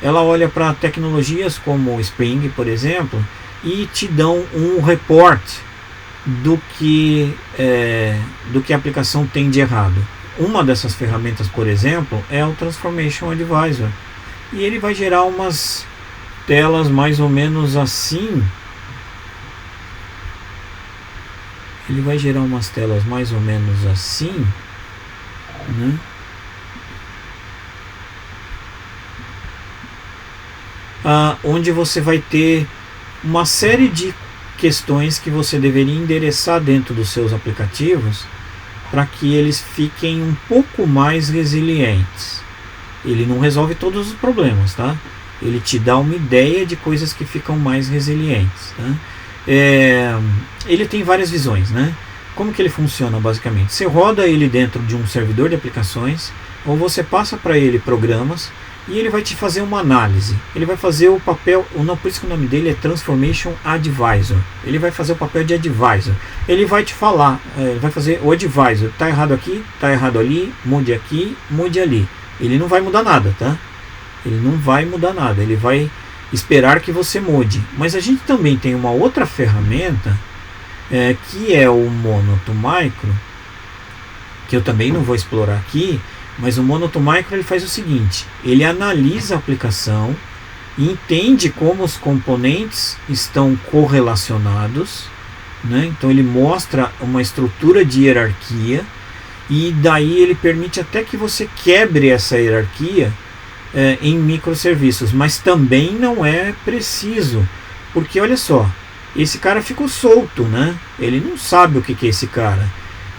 Ela olha para tecnologias como Spring, por exemplo, e te dão um report do que a aplicação tem de errado. Uma dessas ferramentas, por exemplo, é o Transformation Advisor. E ele vai gerar umas telas mais ou menos assim. Né? Onde você vai ter uma série de questões que você deveria endereçar dentro dos seus aplicativos para que eles fiquem um pouco mais resilientes. Ele não resolve todos os problemas, tá? Ele te dá uma ideia de coisas que ficam mais resilientes, tá? Ele tem várias visões, né? Como que ele funciona basicamente? Você roda ele dentro de um servidor de aplicações, ou você passa para ele programas e ele vai te fazer uma análise. Ele vai fazer o papel, por isso que o nome dele é Transformation Advisor. Ele vai fazer o papel de advisor. Ele vai te falar, vai fazer o advisor. Tá errado aqui, tá errado ali, mude aqui, mude ali. Ele não vai mudar nada, tá? Ele não vai mudar nada. Ele vai esperar que você mude. Mas a gente também tem uma outra ferramenta, que é o Mono2Micro, que eu também não vou explorar aqui. Mas o Mono2Micro ele faz o seguinte: ele analisa a aplicação e entende como os componentes estão correlacionados, né? Então ele mostra uma estrutura de hierarquia, e daí ele permite até que você quebre essa hierarquia em microserviços, mas também não é preciso, porque olha só, esse cara ficou solto, né? Ele não sabe o que é esse cara.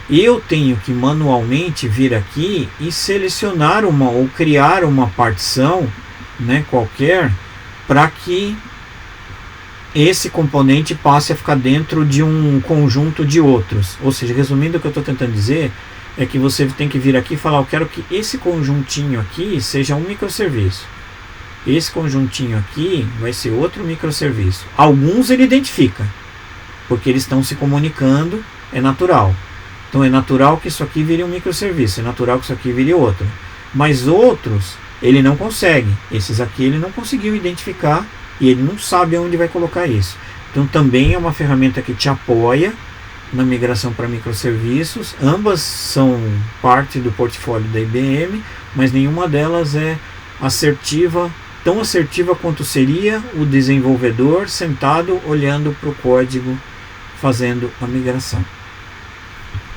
Eu tenho que manualmente vir aqui e selecionar ou criar uma partição, né, qualquer, para que esse componente passe a ficar dentro de um conjunto de outros. Ou seja, resumindo, o que eu estou tentando dizer é que você tem que vir aqui e falar: eu quero que esse conjuntinho aqui seja um microserviço. Esse conjuntinho aqui vai ser outro microserviço. Alguns ele identifica, porque eles estão se comunicando, é natural. Então é natural que isso aqui vire um microserviço, é natural que isso aqui vire outro. Mas outros ele não consegue. Esses aqui ele não conseguiu identificar e ele não sabe onde vai colocar isso. Então também é uma ferramenta que te apoia na migração para microserviços. Ambas são parte do portfólio da IBM, mas nenhuma delas é assertiva, tão assertiva quanto seria o desenvolvedor sentado olhando para o código fazendo a migração.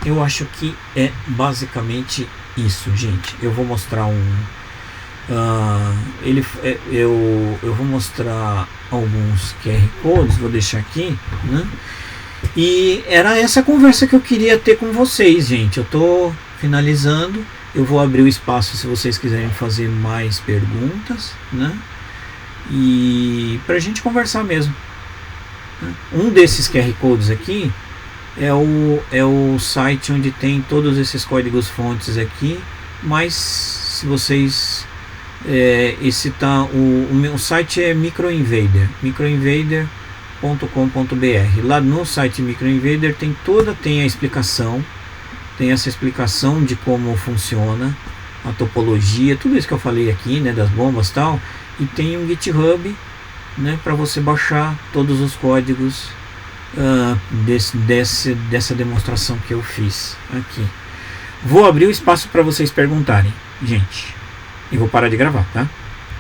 Eu acho que é basicamente isso, gente. Eu vou mostrar eu vou mostrar alguns QR Codes, vou deixar aqui, né? E era essa conversa que eu queria ter com vocês, gente. Eu estou finalizando. Eu vou abrir o espaço se vocês quiserem fazer mais perguntas, né? E para a gente conversar mesmo. Um desses QR Codes aqui é o site onde tem todos esses códigos fontes aqui, mas se vocês o meu site é microinvader.com.br. Lá no site Microinvader tem a explicação, tem essa explicação de como funciona a topologia, tudo isso que eu falei aqui, né, das bombas e tal, e tem um GitHub, né, para você baixar todos os códigos dessa demonstração que eu fiz aqui. Vou abrir o espaço para vocês perguntarem, gente, e vou parar de gravar, tá?